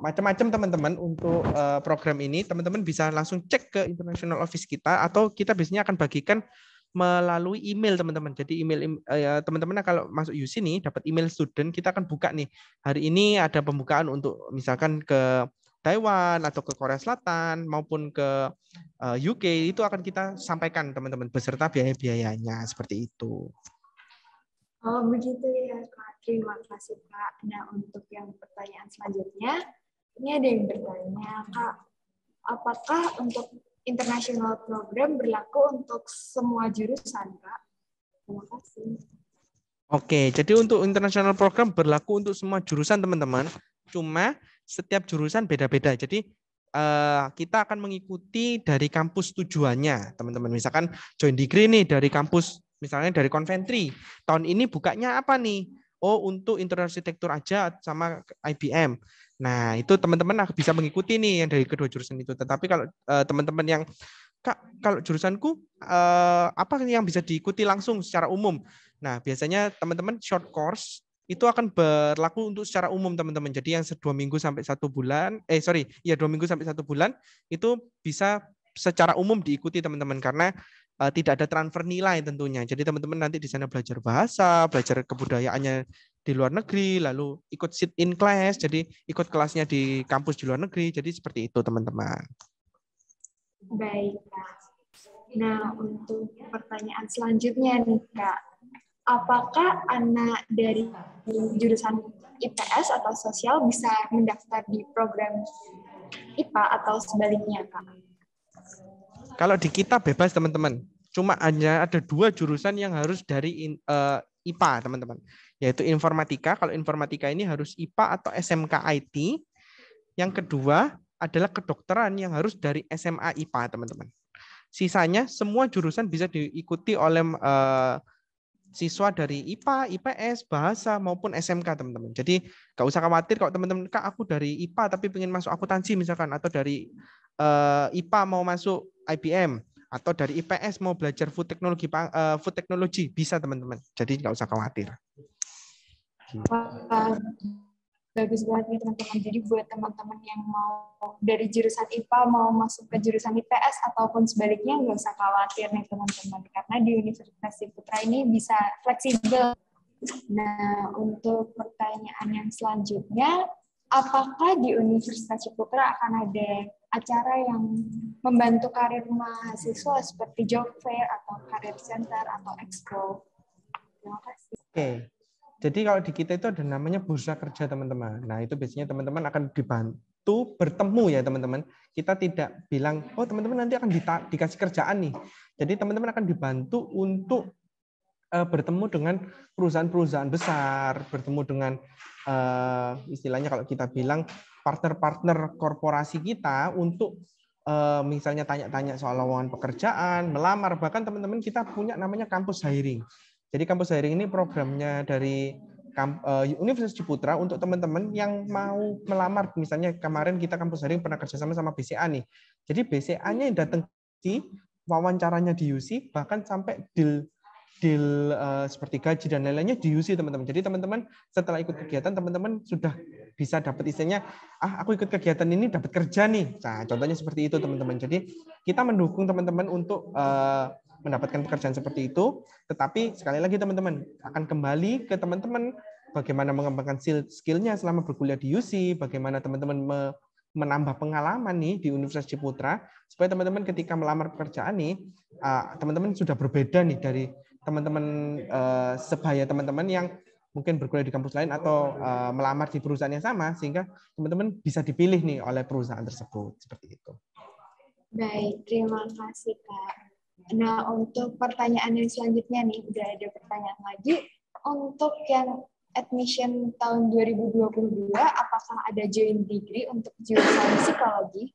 macam-macam teman-teman untuk program ini. Teman-teman bisa langsung cek ke International Office kita, atau kita biasanya akan bagikan melalui email teman-teman. Jadi email teman-teman kalau masuk UC nih dapat email student, kita akan buka nih. Hari ini ada pembukaan untuk misalkan ke Taiwan atau ke Korea Selatan maupun ke UK, itu akan kita sampaikan teman-teman beserta biaya-biayanya seperti itu. Oh begitu ya Kak, terima kasih Kak. Nah untuk yang pertanyaan selanjutnya, ini ada yang bertanya Kak, apakah untuk international program berlaku untuk semua jurusan Kak? Terima kasih. Oke, jadi untuk international program berlaku untuk semua jurusan teman-teman, cuma setiap jurusan beda-beda. Jadi kita akan mengikuti dari kampus tujuannya teman-teman. Misalkan join degree nih dari kampus misalnya dari Coventry. Tahun ini bukanya apa nih? Oh, untuk interarsitektur aja sama IBM. Nah, itu teman-teman bisa mengikuti nih yang dari kedua jurusan itu. Tetapi kalau teman-teman yang Kak, kalau jurusanku apa yang bisa diikuti langsung secara umum? Nah, biasanya teman-teman short course itu akan berlaku untuk secara umum teman-teman. Jadi yang 2 minggu sampai 1 bulan, 2 minggu sampai 1 bulan itu bisa secara umum diikuti teman-teman karena tidak ada transfer nilai tentunya. Jadi teman-teman nanti di sana belajar bahasa, belajar kebudayaannya di luar negeri, lalu ikut sit in class, jadi ikut kelasnya di kampus di luar negeri. Jadi seperti itu teman-teman. Baik Kak. Nah untuk pertanyaan selanjutnya nih Kak, apakah anak dari jurusan IPS atau sosial bisa mendaftar di program IPA atau sebaliknya Kak? Kalau di kita bebas teman-teman, cuma hanya ada 2 jurusan yang harus dari IPA teman-teman, yaitu informatika. Kalau informatika ini harus IPA atau SMK IT. Yang kedua adalah kedokteran yang harus dari SMA IPA teman-teman. Sisanya semua jurusan bisa diikuti oleh siswa dari IPA, IPS, bahasa maupun SMK teman-teman. Jadi nggak usah khawatir kalau teman-teman, Kak aku dari IPA tapi pengen masuk akuntansi misalkan, atau dari IPA mau masuk IBM, atau dari IPS mau belajar food technology bisa teman-teman. Jadi nggak usah khawatir. Bagus banget nih teman-teman. Jadi buat teman-teman yang mau dari jurusan IPA mau masuk ke jurusan IPS ataupun sebaliknya nggak usah khawatir nih teman-teman, karena di Universitas Ciputra ini bisa fleksibel. Nah untuk pertanyaan yang selanjutnya, apakah di Universitas Ciputra akan ada acara yang membantu karir mahasiswa seperti job fair atau career center atau expo? Terima kasih. Oke. Jadi kalau di kita itu ada namanya bursa kerja teman-teman. Nah itu biasanya teman-teman akan dibantu bertemu ya teman-teman. Kita tidak bilang, oh teman-teman nanti akan dikasih kerjaan nih. Jadi teman-teman akan dibantu untuk bertemu dengan perusahaan-perusahaan besar, bertemu dengan istilahnya kalau kita bilang partner-partner korporasi kita untuk misalnya tanya-tanya soal lowongan pekerjaan, melamar, bahkan teman-teman kita punya namanya kampus hiring. Jadi kampus hiring ini programnya dari Universitas Ciputra untuk teman-teman yang mau melamar. Misalnya kemarin kita kampus hiring pernah kerjasama sama BCA nih. Jadi BCA-nya yang datang di wawancaranya di UC, bahkan sampai deal seperti gaji dan lain-lainnya di UC teman-teman. Jadi teman-teman setelah ikut kegiatan teman-teman sudah bisa dapat istilahnya, aku ikut kegiatan ini dapat kerja nih. Nah contohnya seperti itu teman-teman. Jadi kita mendukung teman-teman untuk mendapatkan pekerjaan seperti itu, tetapi sekali lagi teman-teman akan kembali ke teman-teman bagaimana mengembangkan skill-nya selama berkuliah di UC, bagaimana teman-teman menambah pengalaman nih di Universitas Ciputra, supaya teman-teman ketika melamar pekerjaan nih, teman-teman sudah berbeda nih dari teman-teman sebaya teman-teman yang mungkin berkuliah di kampus lain atau melamar di perusahaan yang sama, sehingga teman-teman bisa dipilih nih oleh perusahaan tersebut, seperti itu. Baik, terima kasih Kak. Nah, untuk pertanyaan yang selanjutnya nih, udah ada pertanyaan lagi. Untuk yang admission tahun 2022, apakah ada joint degree untuk jurusan psikologi?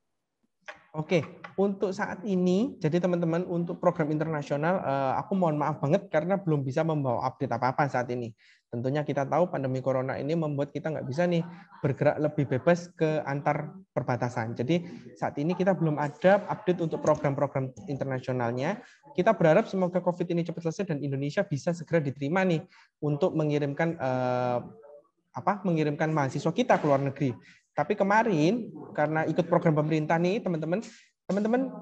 Oke, untuk saat ini, jadi teman-teman untuk program internasional, aku mohon maaf banget karena belum bisa membawa update apa-apa saat ini. Tentunya kita tahu pandemi corona ini membuat kita nggak bisa nih bergerak lebih bebas ke antar perbatasan. Jadi saat ini kita belum ada update untuk program-program internasionalnya. Kita berharap semoga COVID ini cepat selesai dan Indonesia bisa segera diterima nih untuk mengirimkan mengirimkan mahasiswa kita ke luar negeri. Tapi kemarin karena ikut program pemerintah nih teman-teman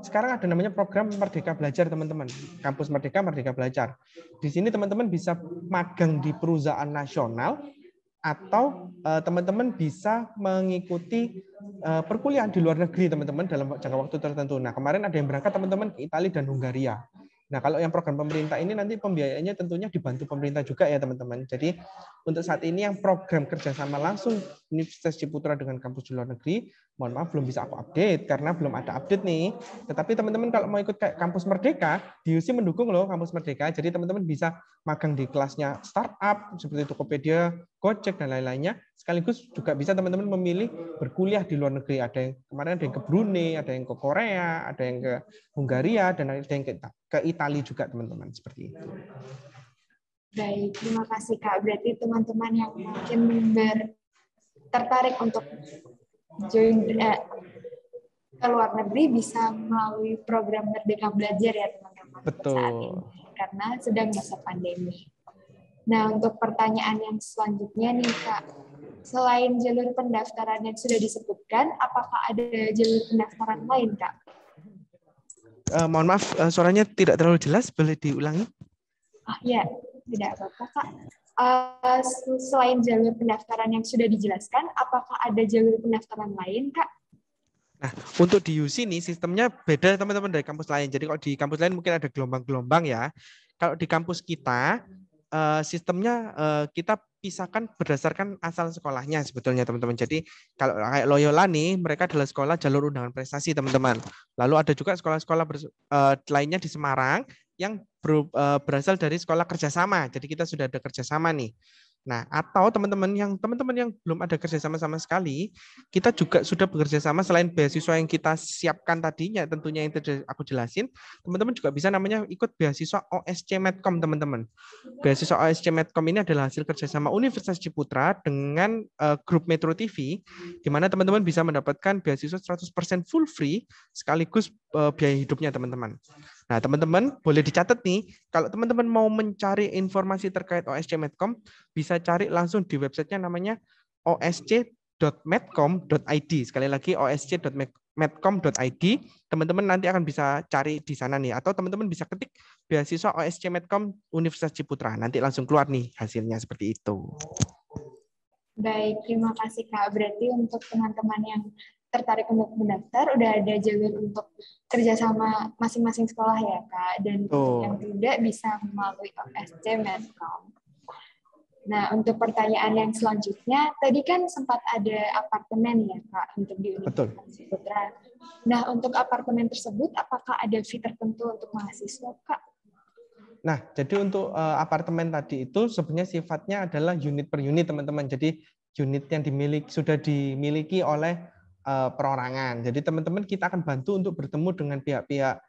sekarang ada namanya program Merdeka Belajar teman-teman. Kampus Merdeka Belajar. Di sini teman-teman bisa magang di perusahaan nasional atau teman-teman bisa mengikuti perkuliahan di luar negeri teman-teman dalam jangka waktu tertentu. Nah, kemarin ada yang berangkat teman-teman ke Italia dan Hungaria. Nah, kalau yang program pemerintah ini nanti pembiayaannya tentunya dibantu pemerintah juga ya teman-teman. Jadi untuk saat ini yang program kerjasama langsung Universitas Ciputra dengan kampus di luar negeri, mohon maaf belum bisa aku update karena belum ada update nih. Tetapi teman-teman kalau mau ikut kayak kampus Merdeka, di UC mendukung loh kampus Merdeka. Jadi teman-teman bisa magang di kelasnya startup seperti Tokopedia, Gojek dan lain-lainnya. Sekaligus juga bisa teman-teman memilih berkuliah di luar negeri. Ada yang kemarin ada yang ke Brunei, ada yang ke Korea, ada yang ke Hungaria dan ada yang ke Italia juga teman-teman seperti itu. Baik, terima kasih Kak. Berarti teman-teman yang mungkin tertarik untuk join ke luar negeri bisa melalui program Merdeka Belajar ya teman-teman. Betul. Saat ini, karena sedang masa pandemi. Nah, untuk pertanyaan yang selanjutnya nih Kak, selain jalur pendaftaran yang sudah disebutkan, apakah ada jalur pendaftaran lain Kak? Mohon maaf, suaranya tidak terlalu jelas, boleh diulangi? Ya, tidak apa-apa Kak. Selain jalur pendaftaran yang sudah dijelaskan, apakah ada jalur pendaftaran lain Kak? Nah, untuk di UC nih sistemnya beda teman-teman dari kampus lain. Jadi kalau di kampus lain mungkin ada gelombang-gelombang ya. Kalau di kampus kita, sistemnya kita pisahkan berdasarkan asal sekolahnya sebetulnya teman-teman. Jadi kalau kayak Loyola nih, mereka adalah sekolah jalur undangan prestasi teman-teman. Lalu ada juga sekolah-sekolah lainnya di Semarang yang berasal dari sekolah kerjasama. Jadi kita sudah ada kerjasama nih. Nah, atau teman-teman yang belum ada kerjasama sama sekali, kita juga sudah bekerja sama selain beasiswa yang kita siapkan tadinya, tentunya yang aku jelasin, teman-teman juga bisa namanya ikut beasiswa OSC Medcom, teman-teman. Beasiswa OSC Medcom ini adalah hasil kerjasama Universitas Ciputra dengan grup Metro TV, di mana teman-teman bisa mendapatkan beasiswa 100% full free, sekaligus biaya hidupnya, teman-teman. Nah, teman-teman boleh dicatat nih, kalau teman-teman mau mencari informasi terkait OSC Medcom, bisa cari langsung di websitenya namanya osc.medcom.id. Sekali lagi osc.medcom.id. Teman-teman nanti akan bisa cari di sana nih, atau teman-teman bisa ketik beasiswa OSC Medcom Universitas Ciputra. Nanti langsung keluar nih hasilnya seperti itu. Baik, terima kasih Kak. Berarti untuk teman-teman yang tertarik untuk mendaftar, udah ada jalur untuk kerjasama masing-masing sekolah ya Kak, dan untuk yang tidak bisa melalui OSC Medcom. Nah, untuk pertanyaan yang selanjutnya, tadi kan sempat ada apartemen ya, Kak, untuk di Universitas Ciputra. Nah, untuk apartemen tersebut, apakah ada fee tertentu untuk mahasiswa, Kak? Nah, jadi untuk apartemen tadi itu sebenarnya sifatnya adalah unit per unit, teman-teman. Jadi unit yang sudah dimiliki oleh perorangan. Jadi teman-teman kita akan bantu untuk bertemu dengan pihak-pihak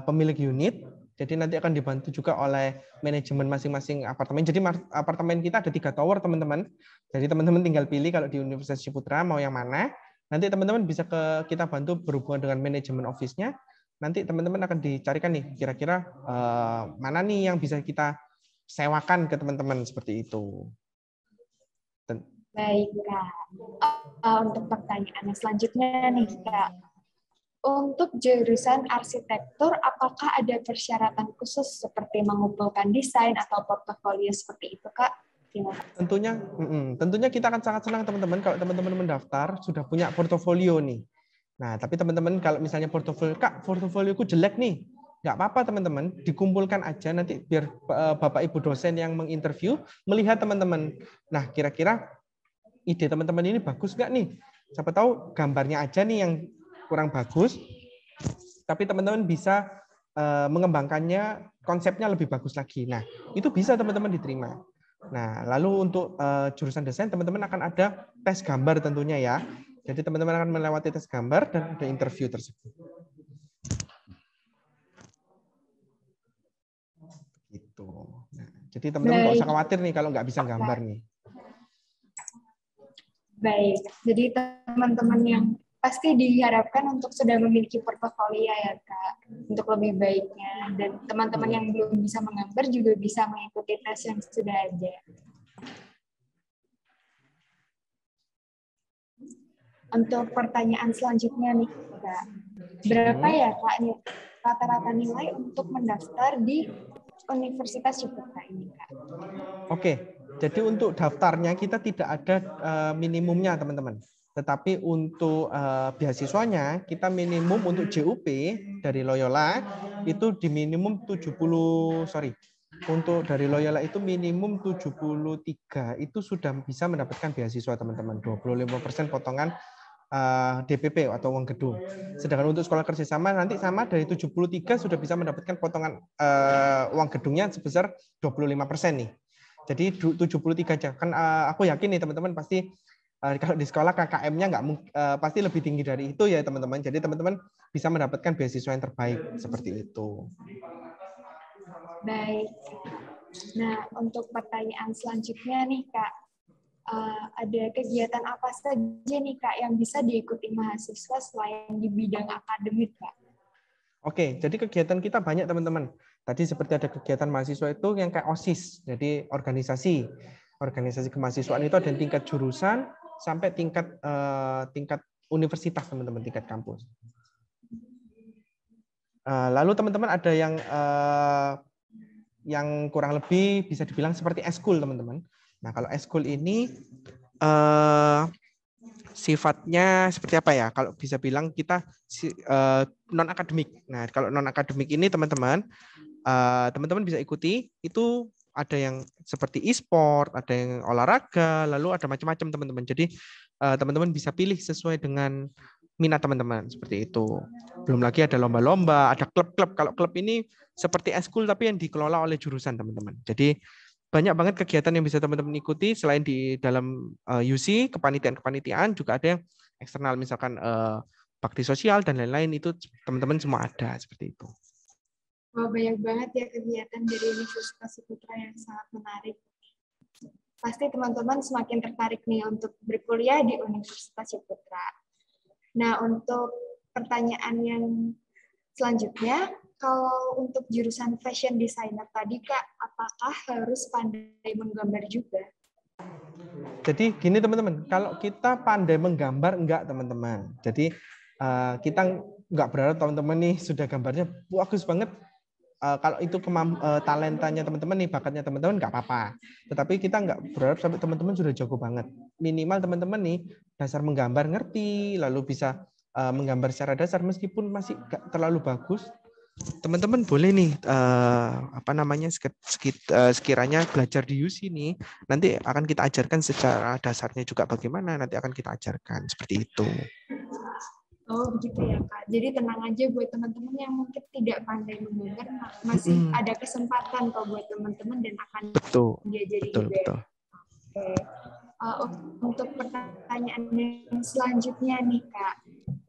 pemilik unit. Jadi nanti akan dibantu juga oleh manajemen masing-masing apartemen. Jadi apartemen kita ada 3 tower, teman-teman. Jadi teman-teman tinggal pilih kalau di Universitas Ciputra mau yang mana. Nanti teman-teman bisa kita bantu berhubungan dengan manajemen office-nya. Nanti teman-teman akan dicarikan nih kira-kira mana nih yang bisa kita sewakan ke teman-teman seperti itu. Baik, Kak. Untuk pertanyaan selanjutnya nih, Kak. Untuk jurusan arsitektur, apakah ada persyaratan khusus seperti mengumpulkan desain atau portofolio seperti itu, Kak? Tentunya kita akan sangat senang teman-teman kalau teman-teman mendaftar sudah punya portofolio nih. Nah, tapi teman-teman kalau misalnya Kak, portofolioku jelek nih, nggak apa-apa teman-teman, dikumpulkan aja nanti biar Bapak Ibu dosen yang menginterview melihat teman-teman. Nah, kira-kira ide teman-teman ini bagus nggak nih? Siapa tahu gambarnya aja nih yang kurang bagus, tapi teman-teman bisa mengembangkannya, konsepnya lebih bagus lagi. Nah, itu bisa teman-teman diterima. Nah, lalu untuk jurusan desain, teman-teman akan ada tes gambar tentunya ya. Jadi teman-teman akan melewati tes gambar dan ada interview tersebut. Gitu. Nah, jadi teman-teman nggak usah khawatir nih kalau nggak bisa gambar nih. Baik, jadi teman-teman yang pasti diharapkan untuk sudah memiliki portofolio ya, Kak, untuk lebih baiknya. Dan teman-teman yang belum bisa menggambar juga bisa mengikuti tes yang sudah ada. Untuk pertanyaan selanjutnya nih, Kak. Berapa ya, Kak, nih rata-rata nilai untuk mendaftar di Universitas Ciputra ini, Kak? Oke, jadi untuk daftarnya kita tidak ada minimumnya, teman-teman. Tetapi untuk beasiswanya, kita minimum untuk JUP dari Loyola itu di minimum untuk dari Loyola itu minimum 73 itu sudah bisa mendapatkan beasiswa, teman-teman. 25% potongan DPP atau uang gedung. Sedangkan untuk sekolah kerjasama nanti sama dari 73 sudah bisa mendapatkan potongan uang gedungnya sebesar 25% nih. Jadi 73 aja. Kan aku yakin nih teman-teman pasti kalau di sekolah KKM-nya pasti lebih tinggi dari itu ya teman-teman. Jadi teman-teman bisa mendapatkan beasiswa yang terbaik seperti itu. Baik. Nah, untuk pertanyaan selanjutnya nih, Kak. Ada kegiatan apa saja nih, Kak, yang bisa diikuti mahasiswa selain di bidang akademik, Kak? Oke, jadi kegiatan kita banyak, teman-teman. Tadi seperti ada kegiatan mahasiswa itu yang kayak OSIS, jadi organisasi kemahasiswaan itu ada tingkat jurusan sampai tingkat universitas, teman-teman, tingkat kampus. Lalu teman-teman ada yang kurang lebih bisa dibilang seperti eskul, teman-teman. Nah, kalau eskul ini sifatnya seperti apa ya? Kalau bisa bilang kita non akademik. Nah, kalau non akademik ini teman-teman bisa ikuti. Itu ada yang seperti e-sport, ada yang olahraga, lalu ada macam-macam, teman-teman. Jadi teman-teman bisa pilih sesuai dengan minat teman-teman seperti itu. Belum lagi ada lomba-lomba, ada klub-klub. Kalau klub ini seperti eskul tapi yang dikelola oleh jurusan, teman-teman. Jadi banyak banget kegiatan yang bisa teman-teman ikuti selain di dalam UC, kepanitiaan juga ada yang eksternal, misalkan bakti sosial dan lain-lain, itu teman-teman semua ada seperti itu. Wah, banyak banget ya kegiatan dari Universitas Ciputra yang sangat menarik. Pasti teman-teman semakin tertarik nih untuk berkuliah di Universitas Ciputra. Nah, untuk pertanyaan yang selanjutnya, kalau untuk jurusan fashion designer tadi, Kak, apakah harus pandai menggambar juga? Jadi gini teman-teman, kalau kita pandai menggambar, enggak teman-teman. Jadi kita enggak berharap teman-teman nih sudah gambarnya bagus banget. Kalau itu talentanya teman-teman nih, bakatnya teman-teman, enggak apa-apa. Tetapi kita enggak berharap sampai teman-teman sudah jago banget. Minimal teman-teman nih dasar menggambar ngerti, lalu bisa menggambar secara dasar meskipun masih enggak terlalu bagus. Teman-teman boleh nih sekiranya belajar di UC nih, nanti akan kita ajarkan secara dasarnya juga bagaimana, nanti akan kita ajarkan seperti itu. Oh begitu ya Kak. Jadi tenang aja buat teman-teman yang mungkin tidak pandai mendengar, masih ada kesempatan kok buat teman-teman dan akan diajari juga. Betul. Oke. Untuk pertanyaan yang selanjutnya nih Kak,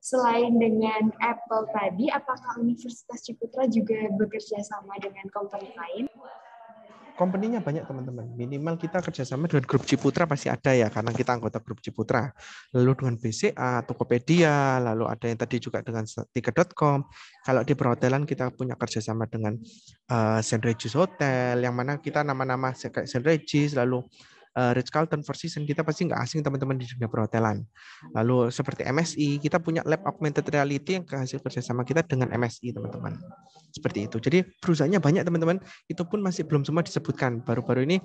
selain dengan Apple tadi, apakah Universitas Ciputra juga bekerja sama dengan company lain? Company-nya banyak teman-teman. Minimal kita kerjasama dengan grup Ciputra pasti ada ya, karena kita anggota grup Ciputra. Lalu dengan BCA, Tokopedia, lalu ada yang tadi juga dengan tiket.com. Kalau di perhotelan kita punya kerjasama dengan St. Regis Hotel, yang mana kita nama-nama kayak St. Regis, lalu Ritz-Carlton, Four Seasons, kita pasti nggak asing teman-teman di dunia perhotelan. Lalu seperti MSI, kita punya lab augmented reality yang hasil kerjasama kita dengan MSI teman-teman. Seperti itu. Jadi perusahaannya banyak teman-teman, itu pun masih belum semua disebutkan. Baru-baru ini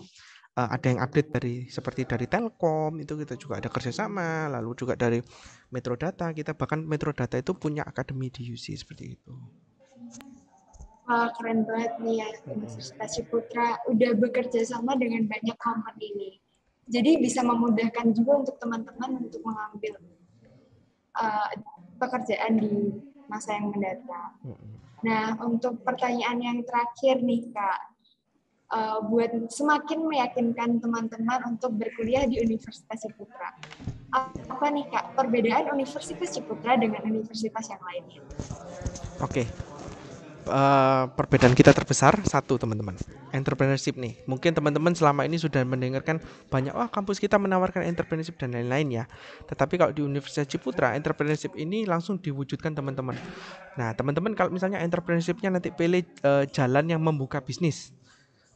ada yang update seperti dari Telkom, itu kita juga ada kerjasama, lalu juga dari Metrodata, kita bahkan Metrodata itu punya akademi di UC seperti itu. Keren banget nih ya, Universitas Ciputra udah bekerja sama dengan banyak company ini. Jadi bisa memudahkan juga untuk teman-teman untuk mengambil pekerjaan di masa yang mendatang. Nah, untuk pertanyaan yang terakhir nih Kak, buat semakin meyakinkan teman-teman untuk berkuliah di Universitas Ciputra. Apa nih Kak, perbedaan Universitas Ciputra dengan universitas yang lainnya? Oke. Perbedaan kita terbesar satu teman-teman, entrepreneurship nih. Mungkin teman-teman selama ini sudah mendengarkan banyak, kampus kita menawarkan entrepreneurship dan lain-lain ya. Tetapi kalau di Universitas Ciputra, entrepreneurship ini langsung diwujudkan teman-teman. Nah teman-teman kalau misalnya entrepreneurship-nya nanti pilih jalan yang membuka bisnis,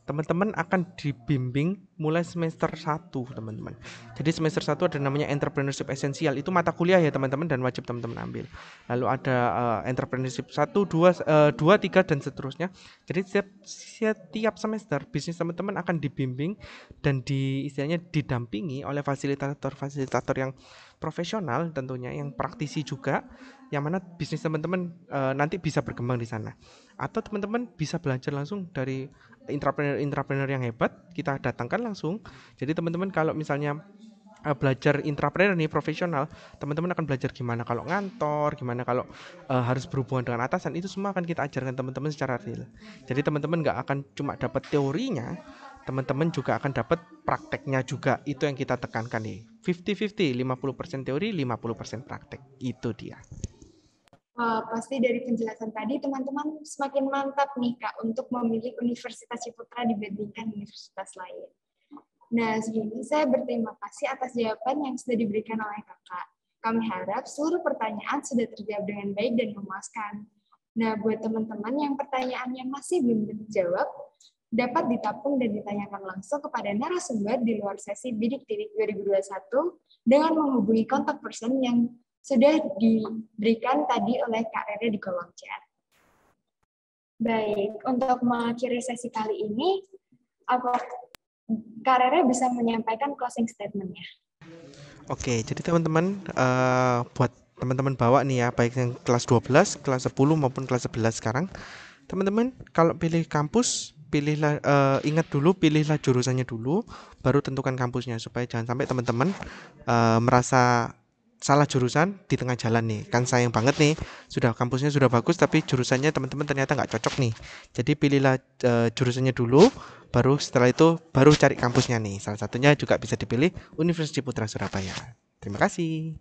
teman-teman akan dibimbing mulai semester 1 teman-teman. Jadi semester 1 ada namanya entrepreneurship esensial, itu mata kuliah ya teman-teman dan wajib teman-teman ambil. Lalu ada entrepreneurship 1, 2, 3 dan seterusnya. Jadi setiap semester bisnis teman-teman akan dibimbing dan istilahnya didampingi oleh fasilitator yang profesional tentunya, yang praktisi juga, yang mana bisnis teman-teman nanti bisa berkembang di sana. Atau teman-teman bisa belajar langsung dari intrapreneur yang hebat, kita datangkan langsung. Jadi teman-teman kalau misalnya belajar intrapreneur nih profesional, teman-teman akan belajar gimana kalau ngantor, gimana kalau harus berhubungan dengan atasan, itu semua akan kita ajarkan teman-teman secara real. Jadi teman-teman nggak akan cuma dapat teorinya, teman-teman juga akan dapat prakteknya juga. Itu yang kita tekankan nih, 50-50, 50% teori, 50% praktek. Itu dia. Pasti dari penjelasan tadi teman-teman semakin mantap nih Kak untuk memilih Universitas Ciputra dibandingkan universitas lain. Nah, sebelumnya saya berterima kasih atas jawaban yang sudah diberikan oleh Kakak. Kami harap seluruh pertanyaan sudah terjawab dengan baik dan memuaskan. Nah, buat teman-teman yang pertanyaannya masih belum terjawab, dapat ditapung dan ditanyakan langsung kepada narasumber di luar sesi Bidik Tidik 2021 dengan menghubungi kontak person yang sudah diberikan tadi oleh Kak Rere di kolom chat. Baik, untuk mengakhiri sesi kali ini, Kak Rere bisa menyampaikan closing statement-nya. Oke, jadi teman-teman, buat teman-teman bawa nih ya, baik yang kelas 12, kelas 10 maupun kelas 11 sekarang, teman-teman kalau pilih kampus, pilihlah ingat dulu, pilihlah jurusannya dulu, baru tentukan kampusnya, supaya jangan sampai teman-teman merasa salah jurusan di tengah jalan nih. Kan sayang banget nih, kampusnya sudah bagus tapi jurusannya teman-teman ternyata nggak cocok nih. Jadi pilihlah jurusannya dulu, baru setelah itu baru cari kampusnya nih. Salah satunya juga bisa dipilih Universitas Ciputra Surabaya. Terima kasih.